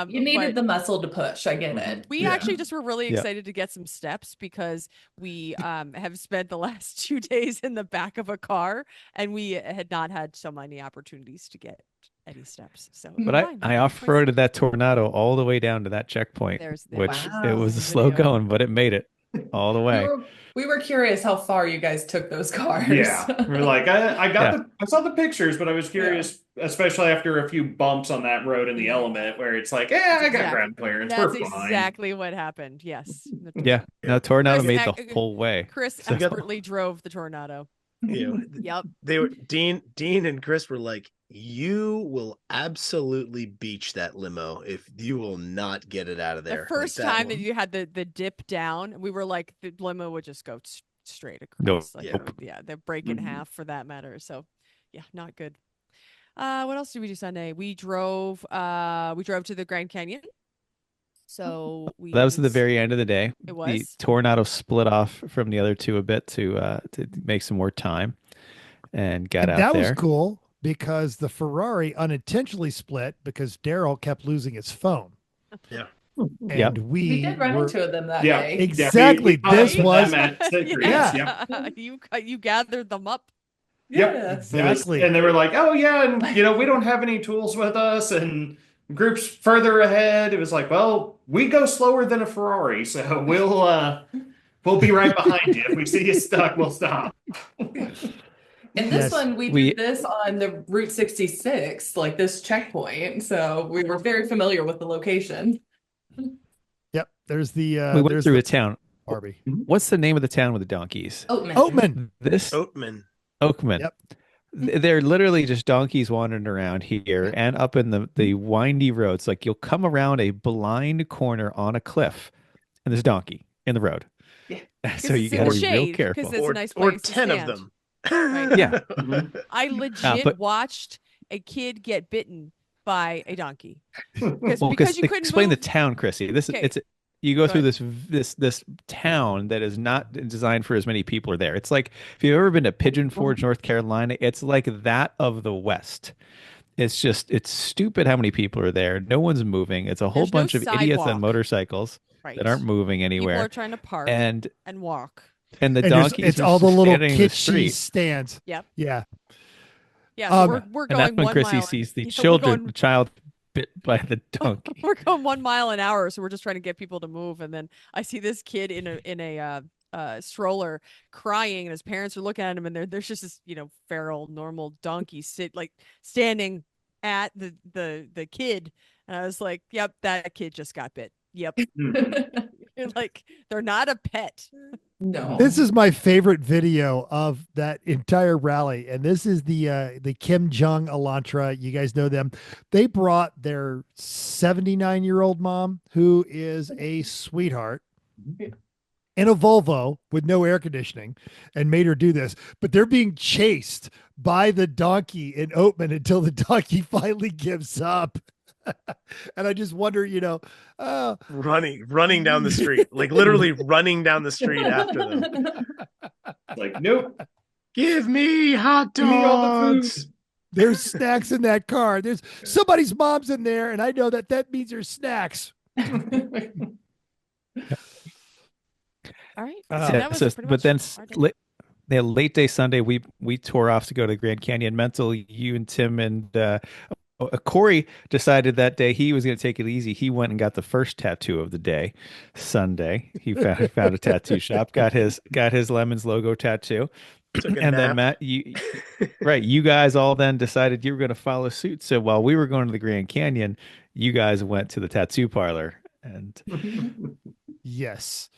You needed but the muscle to push. I get it. we actually just were really Yeah. excited to get some steps because we have spent the last 2 days in the back of a car, and we had not had so many opportunities to get any steps. So, But I off-roaded that Tornado all the way down to that checkpoint, which it was a slow Video. going, but it made it all the way. We were curious how far you guys took those cars. Yeah, we're like, I saw the pictures, but I was curious, especially after a few bumps on that road in the Element, where it's like, I got ground clearance. That's We're fine. exactly what happened. Yes. Yeah. No, Tornado Chris, made the whole way. Chris So- expertly drove the Tornado. Yep. They were Dean and Chris were like, you will absolutely beach that limo if you will not get it out of there. The first Like time that one. you had the dip down, we were like, the limo would just go straight Nope. across. Like, Nope. yeah, they break in half for that matter. So, yeah, not good. What else did we do Sunday? We drove to the Grand Canyon. So That was at the very end of the day. It The was. Tornado split off from the other two a bit to make some more time and got out that there. was cool because the Ferrari unintentionally split because Daryl kept losing his phone. Yeah. And Yep. We did run into them that Yeah. day. Exactly. Yeah, This them was at Citrus, Yeah. You gathered them up. Yep. Yeah. Exactly. And they were like, oh yeah, and we don't have any tools with us, and groups further ahead. It was like, well, we go slower than a Ferrari, so we'll be right behind you. If we see you stuck, we'll stop. And this Yes. one, we did this on the Route 66, like this checkpoint. So we were very familiar with the location. Yep. There's the we went there's through the a town. Barbie. What's the name of the town with the donkeys? Oatman. This Oatman. Oakman. Yep. They're literally just donkeys wandering around here and up in the windy roads. Like you'll come around a blind corner on a cliff, and there's a donkey in the road. Yeah. So you it's in got to the be real shade, careful. 'cause it's a nice or place to 10 of stand. them. Right. Yeah. I legit but- watched a kid get bitten by a donkey. Well, Because you couldn't explain move. the town, Chrissy. This Okay. you go Go through this town that is not designed for as many people are there. It's like if you've ever been to Pigeon Forge, North Carolina, it's like that of the West. it's stupid how many people are there. No one's moving. It's a whole There's no bunch of idiots on sidewalk. motycycles Right. that aren't moving People anywhere. are trying to park And walk. the And donkeys it's are all the little standing in the kitschy street. stands. Yep. Yeah. Yeah. So we're And going that's when 1 Chrissy mile. sees the we're going- child bit by the donkey. We're going 1 mile an hour, so we're just trying to get people to move. And then I see this kid in a stroller crying, and his parents are looking at him, and there's just this feral normal donkey standing at the kid, and I was like, yep, that kid just got bit. Yep. Like, they're not a pet. No. This is my favorite video of that entire rally, and this is the Kim Jong Elantra. You guys know them. They brought their 79-year-old mom, who is a sweetheart, in a Volvo with no air conditioning, and made her do this. But they're being chased by the donkey in Oatman until the donkey finally gives up. And I just wonder, running down the street, like literally running down the street after them. Like, nope. Give me hot Give me all the food. dogs. there's snacks in that car. There's somebody's mom's in there, and I know that means there's snacks. All right. Uh, So that was pretty but then much our day. late day Sunday, we tore off to go to the Grand Canyon. Mental, you and Tim and Corey decided that day he was going to take it easy. He went and got the first tattoo of the day, Sunday. He found a tattoo shop, got his Lemons logo tattoo. And then Matt, you guys all then decided you were going to follow suit. So while we were going to the Grand Canyon, you guys went to the tattoo parlor. And Yes.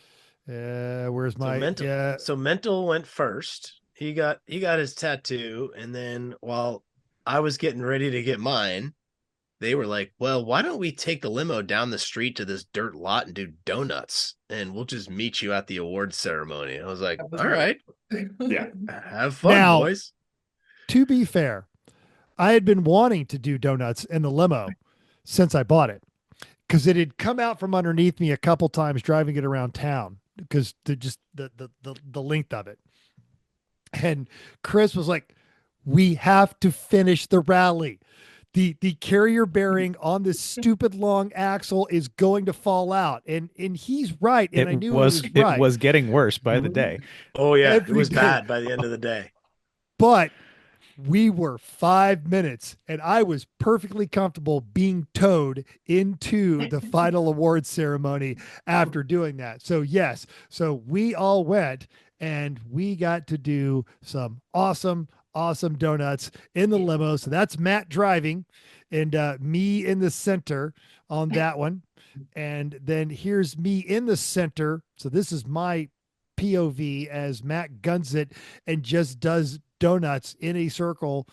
Where's my So Mental went first. He got his tattoo, and then while I was getting ready to get mine, they were like, well, why don't we take the limo down the street to this dirt lot and do donuts, and we'll just meet you at the awards ceremony. I was like, all right. Yeah. Have fun, Now, boys. To be fair, I had been wanting to do donuts in the limo since I bought it, because it had come out from underneath me a couple times driving it around town, because the length of it. And Chris was like, we have to finish the rally. The carrier bearing on this stupid long axle is going to fall out. And he's right. And I knew he was right. It was getting worse by the day. Oh yeah, it Every was day. bad by the end of the day. But we were 5 minutes, and I was perfectly comfortable being towed into the final awards ceremony after doing that. So yes, so we all went, and we got to do some awesome donuts in the limo. So that's Matt driving, and me in the center on that one. And then here's me in the center. So this is my POV as Matt guns it and just does donuts in a circle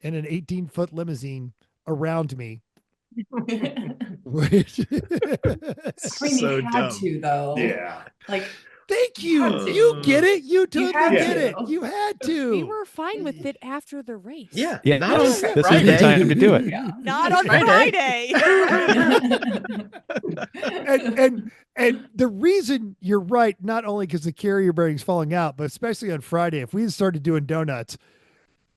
in an 18-foot limousine around me. Which You had to, though. Yeah. Like, thank you. had to. You get it. You totally had get to. it. You had to. We were fine with it after the race. Yeah. Yeah, Not on this is Friday. the time to do it. Not on Friday. Friday. and the reason you're right, not only because the carrier bearing's falling out, but especially on Friday, if we had started doing donuts,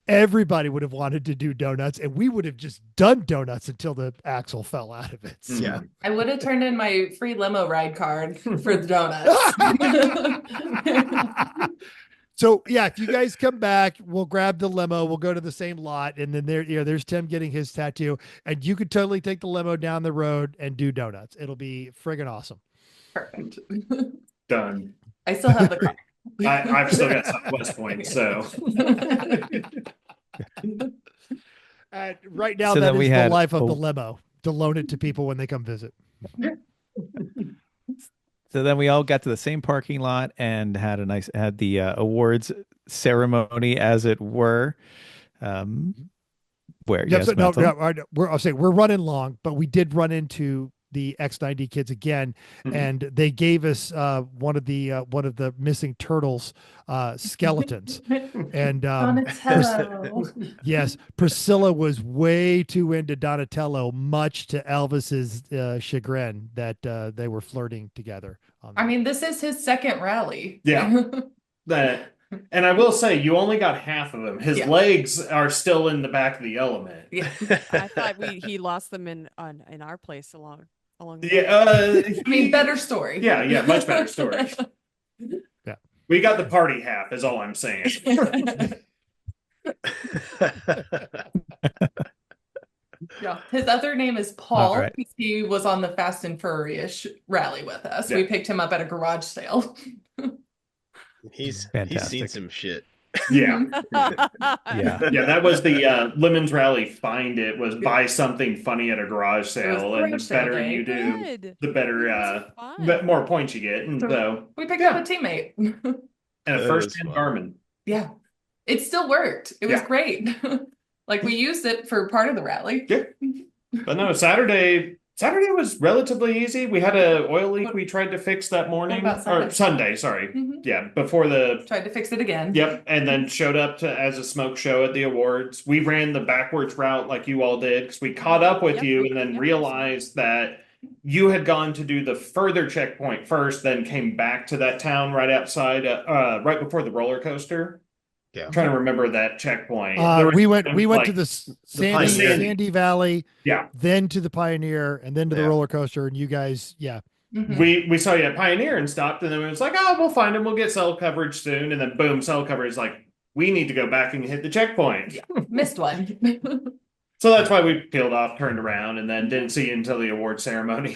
everybody would have wanted to do donuts, and we would have just done donuts until the axle fell out of it. So. Yeah. I would have turned in my free limo ride card for the donuts. So yeah, if you guys come back, we'll grab the limo. We'll go to the same lot, and then there's Tim getting his tattoo, and you could totally take the limo down the road and do donuts. It'll be friggin' awesome. Perfect. Done. I still have the car. I've still got Southwest points, so Right now, So that then is we the had life of a- the limo, to loan it to people when they come visit. So then we all got to the same parking lot and had the awards ceremony, as it were. Where? Yep, Yes, so, no, Bethel? I'll say we're running long, but we did run into the X90 kids again, and they gave us one of the missing turtles skeletons. And Donatello. yes, Priscilla was way too into Donatello, much to Elvis's chagrin that they were flirting together. I mean, this is his second rally. Yeah. that And I will say, you only got half of him. His Yeah. legs are still in the back of the Element. Yeah. I thought he lost them in our place along the way. Yeah, I mean, better story. yeah, much better story. Yeah. We got the party half, is all I'm saying. Yeah. His other name is Paul. All right. Because he was on the Fast and Furious rally with us. Yeah. We picked him up at a garage sale. He's Fantastic. seen some shit. Yeah. Yeah. Yeah, that was the Lemons Rally find it was buy something funny at a garage sale, and the garage sale better day. you do, Good. the better That's fun. the more points you get. And so We picked up a teammate. and a That first is hand fun. Garmin. Yeah. It still worked. It was Yeah. great. Like we used it for part of the rally. Yeah. But no, Saturday was relatively easy. We had a oil leak we tried to fix that morning. about Or Sunday? Sunday, sorry. Mhm. Yeah, before the Tried to fix it again. Yep, and then showed up as a smoke show at the awards. We ran the backwards route like you all did because we caught up with Yep, you we- and then yep. realized that you had gone to do the further checkpoint first, then came back to that town right outside, right before the roller coaster. Yeah. I'm trying to remember that checkpoint. There was We went like- to the Pioneer. Sandy Valley, Yeah. then to the Pioneer, and then to the Yeah. roller coaster. And you guys, yeah, Mhm. We saw you at Pioneer and stopped, and then it was like, oh, we'll find him. We'll get cell coverage soon, and then boom, cell coverage. Like we need to go back and hit the checkpoint. Yeah. Missed one. So that's why we peeled off, turned around, and then didn't see you until the award ceremony.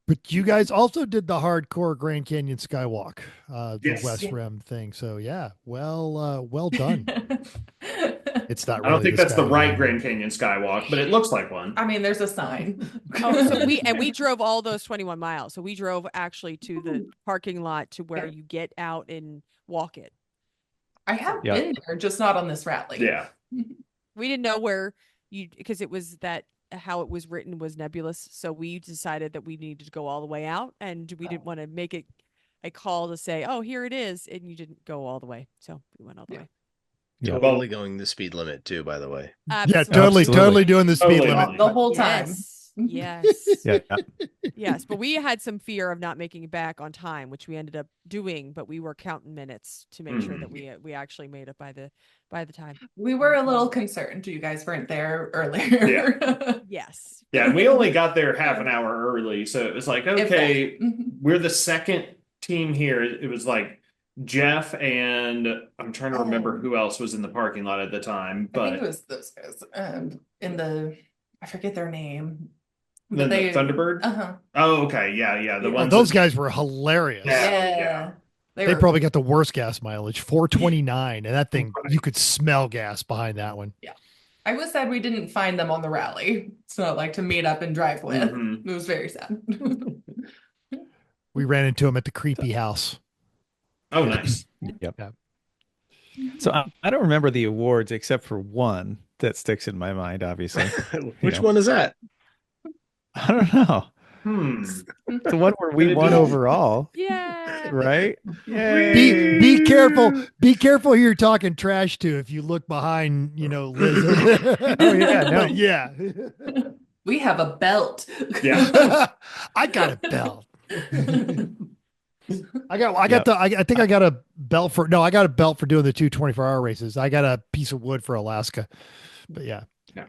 but you guys also did the hardcore Grand Canyon Skywalk, the Yes. West Yeah. Rim thing. So yeah, well done. It's not. I don't really think the that's the Skywalk. right Grand Canyon Skywalk, but it looks like one. I mean, there's a sign. Oh, so we drove all those 21 miles. So we drove actually to the parking lot to where Yeah. you get out and walk it. I have Yeah. been there, just not on this rally. Yeah. We didn't know where because it was that how it was written was nebulous. So we decided that we needed to go all the way out, and we didn't want to make it a call to say, "Oh, here it is," and you didn't go all the way. So we went all the Yeah. way. Yeah. Totally going the speed limit too, by the way. Yeah, Absolutely. totally doing the speed Totally. limit. The whole time. Yes. Yes. Yeah. Yes. But we had some fear of not making it back on time, which we ended up doing, but we were counting minutes to make sure that we actually made it by the time. We were a little concerned you guys weren't there earlier. Yes. Yeah, and we only got there half an hour early, so it was like, If that. okay, Mhm. we're the second team here. It was like Jeff and I'm trying to remember who else was in the parking lot at the time, I think it but was those guys. I forget their name. then But the Thunderbird. Uh-huh. Oh, okay, yeah, the Yeah. ones Those that- guys were hilarious. Yeah. Yeah. They probably got the worst gas mileage, 429, and that thing you could smell gas behind that one. I was sad we didn't find them on the rally. It's not like to meet up and drive with. Mhm. It was very sad. We ran into them at the creepy house. Oh, nice. Yep. Yeah. So I don't remember the awards except for one that sticks in my mind, obviously. Which know. one is that? I don't know. The one where we Could it won be- overall, Yeah. right? Be careful. Be careful who you're talking trash to if you look behind, Liz. Oh, yeah, no. But yeah. We have a belt. Yeah. I got a belt. I Yep. think I got a belt for doing the 2 24-hour races. I got a piece of wood for Alaska. But yeah.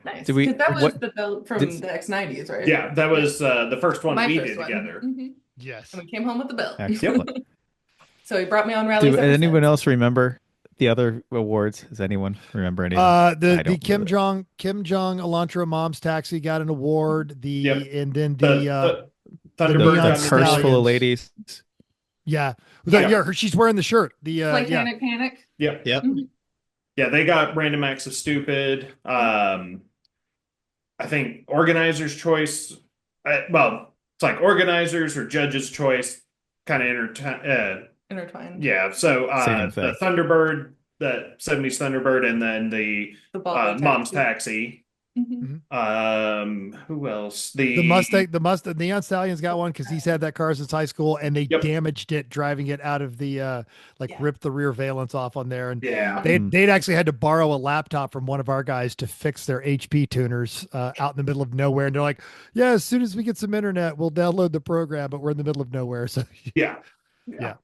Nice. Did we- 'Cause that was what- the belt from did- the X90s, right? Yeah, that was the first one My we first did one. together. Mhm. Yes. And we came home with the belt. Excellent. So he brought me on rallies. Do ever anyone since. else remember the other awards? Does anyone remember any? Of them? The I don't Kim remember Jong Elantra Mom's Taxi got an award. Yep. And then The the Thunderbird neon got the an purse award. full of ladies. yeah, Yeah. she's wearing the shirt. Like Yeah. Panic. Yep. Yep. Yeah, they got random acts of stupid. I think organizer's choice. Well, it's like organizers or judge's choice, kind of Intertwined. Yeah, so Same thing. the Thunderbird, the 70s Thunderbird, and then the The ball Mom's Taxi. Mhm. Who else? The Mustang, Neon Stallion's got one because he's had that car since high school, and they Yep. damaged it driving it out of the Yeah. ripped the rear valence off on there, and Yeah. they'd actually had to borrow a laptop from one of our guys to fix their HP tuners out in the middle of nowhere, and they're like, "Yeah, as soon as we get some internet, we'll download the program, but we're in the middle of nowhere." So Yeah. Yeah.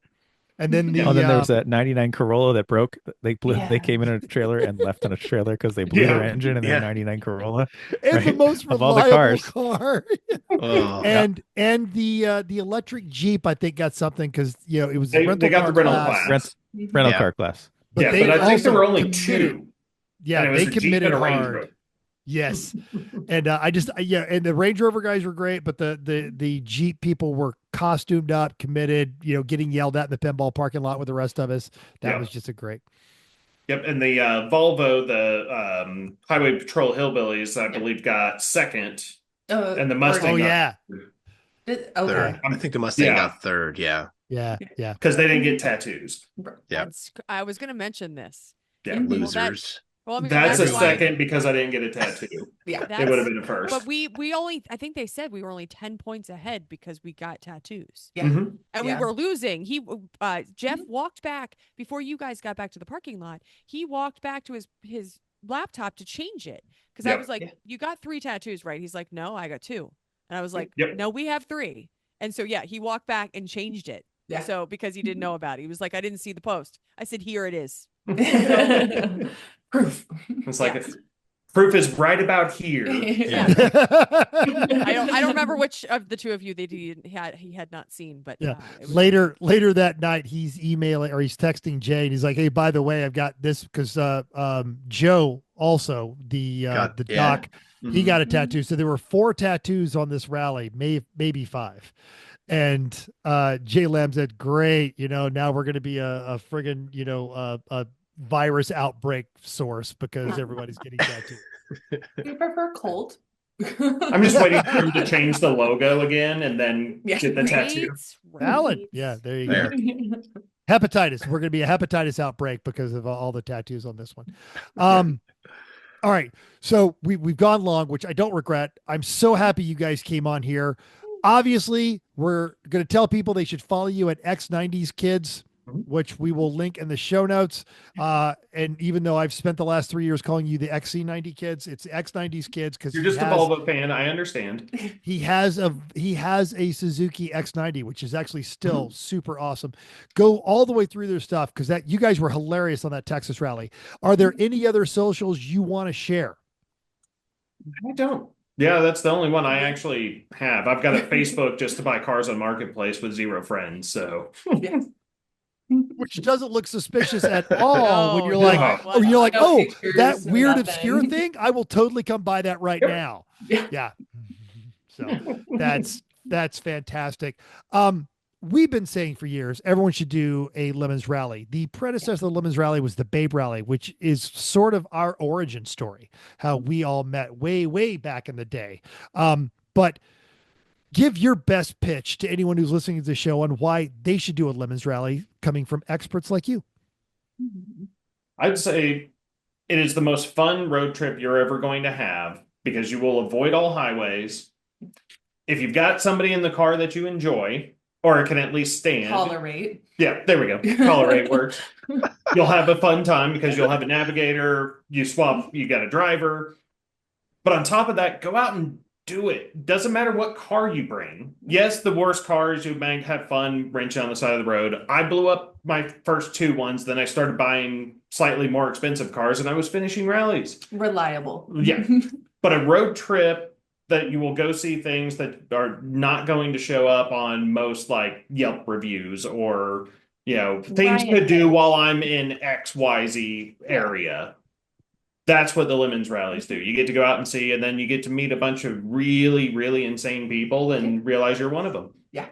And then the Oh, then there was that 99 Corolla that broke. They came in a trailer and left on a trailer because they blew their engine in their 99 Corolla. and the right? most Of all the reliable cars. car. Oh, and the electric Jeep, I think, got something because it was They rental got car the rental class. class. Rental Yeah. car class. But yeah, they but I think there also were only committed- two. Yeah, and it was they a Jeep committed and a Range hard. Rover. Yes, and and the Range Rover guys were great, but the Jeep people were costumed up, committed. Getting yelled at in the pinball parking lot with the rest of us. That Yeah. was just a great. Yep, and the Volvo, the Highway Patrol Hillbillies, I believe, got second, and the Mustang. Oh got yeah, Okay. third. I think the Mustang Yeah. got third. Yeah. yeah. because they didn't get tattoos. Yeah. I was going to mention this. Yeah, Losers. Well, I mean, that's a why- second because I didn't get a tattoo. Yeah. It would have been a first. But we only, I think they said we were only 10 points ahead because we got tattoos. Yeah. Mhm. And Yeah. we were losing. Jeff walked back before you guys got back to the parking lot. He walked back to his laptop to change it. Because I Yep. was like, you got 3 tattoos, right? He's like, no, I got 2. And I was like, Yep. no, we have 3. And so, yeah, he walked back and changed it. Yeah. So because he didn't know about it, he was like, I didn't see the post. I said, here it is. Proof. It's like proof is right about here. Yeah. I don't remember which of the two of you that he had not seen, but Yeah. it was- Later that night, he's emailing or he's texting Jay, and he's like, "Hey, by the way, I've got this because Joe also the doc he got a tattoo. So there were 4 tattoos on this rally, maybe 5." And Jay Lamb said, "Great, now we're going to be a friggin' a virus outbreak source because everybody's getting tattooed." You prefer cold? I'm just waiting for him to change the logo again and then Yeah. get the tattoo. Valid. Yeah, there you go. Hepatitis. We're going to be a hepatitis outbreak because of all the tattoos on this one. All right. So we've gone long, which I don't regret. I'm so happy you guys came on here. Obviously, we're going to tell people they should follow you at X90s Kids, which we will link in the show notes. And even though I've spent the last 3 years calling you the XC90 Kids, it's X90s Kids because You're just a Volvo fan. I understand. he has a Suzuki X90, which is actually still super awesome. Go all the way through their stuff because you guys were hilarious on that Texas rally. Are there any other socials you want to share? I don't. Yeah, that's the only one I actually have. I've got a Facebook just to buy cars on Marketplace with 0 friends. So Yeah. Which doesn't look suspicious at all when No, you're no, like, it oh, you're like, No oh, pictures, that no weird nothing. obscure thing. I will totally come buy that right Yep. now. Yeah. Yeah. So that's fantastic. We've been saying for years, everyone should do a Lemons rally. The predecessor of the Lemons rally was the Babe rally, which is sort of our origin story, how we all met way, way back in the day. But give your best pitch to anyone who's listening to the show on why they should do a Lemons rally coming from experts like you. I'd say it is the most fun road trip you're ever going to have because you will avoid all highways. If you've got somebody in the car that you enjoy or can at least stand. Tolerate. Yeah, there we go. Tolerate works. You'll have a fun time because you'll have a navigator, you got a driver. But on top of that, go out and do it. Doesn't matter what car you bring. Yes, the worst cars you might have fun wrenching on the side of the road. I blew up my first 2 ones, then I started buying slightly more expensive cars and I was finishing rallies. Reliable. Yeah. But a road trip that you will go see things that are not going to show up on most like Yelp reviews or, things Right. to do while I'm in XYZ area. That's what the Lemons rallies do. You get to go out and see, and then you get to meet a bunch of really, really insane people and realize you're one of them. Yeah.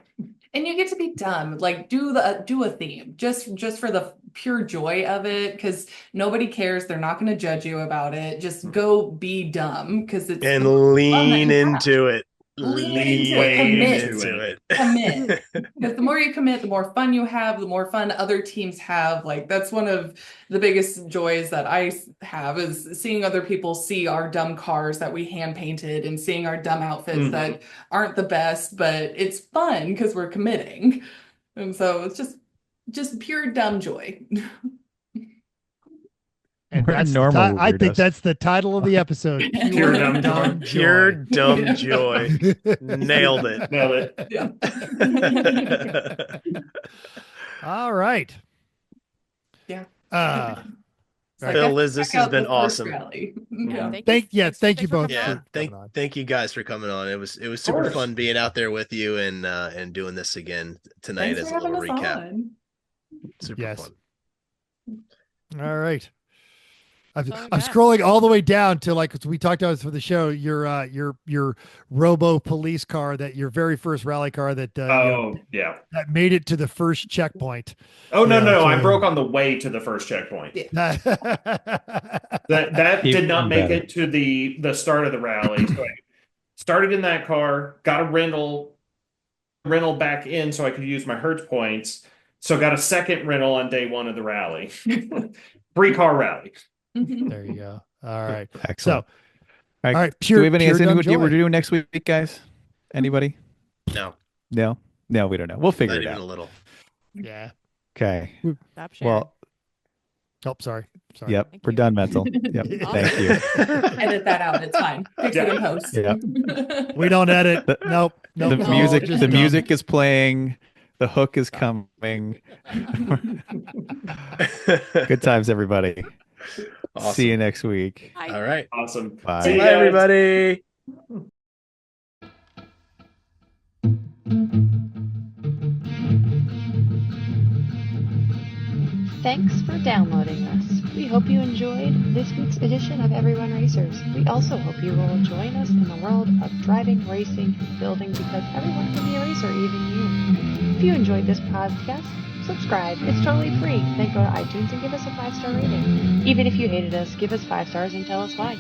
And you get to be dumb. Like do a theme just for the pure joy of it, because nobody cares. They're not going to judge you about it. Just go be dumb because it's And the fun that lean you have. into it. Lean into it. Commit. Because the more you commit, the more fun you have, the more fun other teams have. Like that's one of the biggest joys that I have is seeing other people see our dumb cars that we hand painted and seeing our dumb outfits that aren't the best, but it's fun because we're committing. And so it's just pure dumb joy. And We're that's normal I think weirdos. that's the title of the episode. Pure dumb joy. Pure dumb joy. Nailed it. Nailed it. Yeah. All right. Yeah. Phil, Liz, this has been awesome. Yeah. Thank you Thank you both. Yeah, for coming on. thank you guys for coming on. It was super course. fun being out there with you and doing this again tonight Thanks as for a little having us recap. on. Super Yes. fun. All right. I'm That's all I got. scrolling all the way down to like we talked about for the show. Your robo police car, that your very first rally car that Yeah. that made it to the first checkpoint. Oh no, Yeah, no, so- I broke on the way to the first checkpoint. Yeah. That Even did not make better. it to the start of the rally. So I started in that car, got a rental back in so I could use my Hertz points. So got a second rental on day one of the rally. 3-car rally. There you go. All right. Excellent. So, all all right. Do we have any pure idea dumb what we're joy. doing next week, guys? Anybody? No, No, we don't know. We'll figure not it even out. a little. Yeah. Okay. Stop sharing. Well, Oh, sorry. yep. Thank We're you. done, mental. Yep. Thank you. Edit that out. It's fine. Fix it in post. Yeah. We don't edit. Nope. The Nope. music. Just The dumb. music is playing. The hook is coming. Good times, everybody. Awesome. See you next week. Hi. All right. Awesome. Bye. See you Bye, guys. everybody. Thanks for downloading us. We hope you enjoyed this week's edition of Everyone Racers. We also hope you will join us in the world of driving, racing, and building, because everyone can be a racer, even you. If you enjoyed this podcast, subscribe. It's totally free. Then go to iTunes and give us a 5-star rating. Even if you hated us, give us 5 stars and tell us why.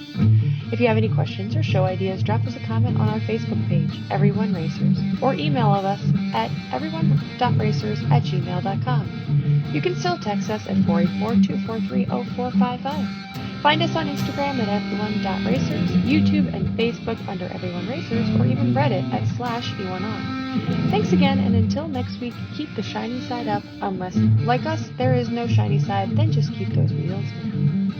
If you have any questions or show ideas, drop us a comment on our Facebook page, Everyone Racers, or email us at everyone.racers@gmail.com. You can still text us at 484-243-0455. Find us on Instagram at everyone.racers, YouTube and Facebook under Everyone Racers, or even Reddit at /E1R. Thanks again, and until next week, keep the shiny side up, unless, like us, there is no shiny side, then just keep those wheels moving.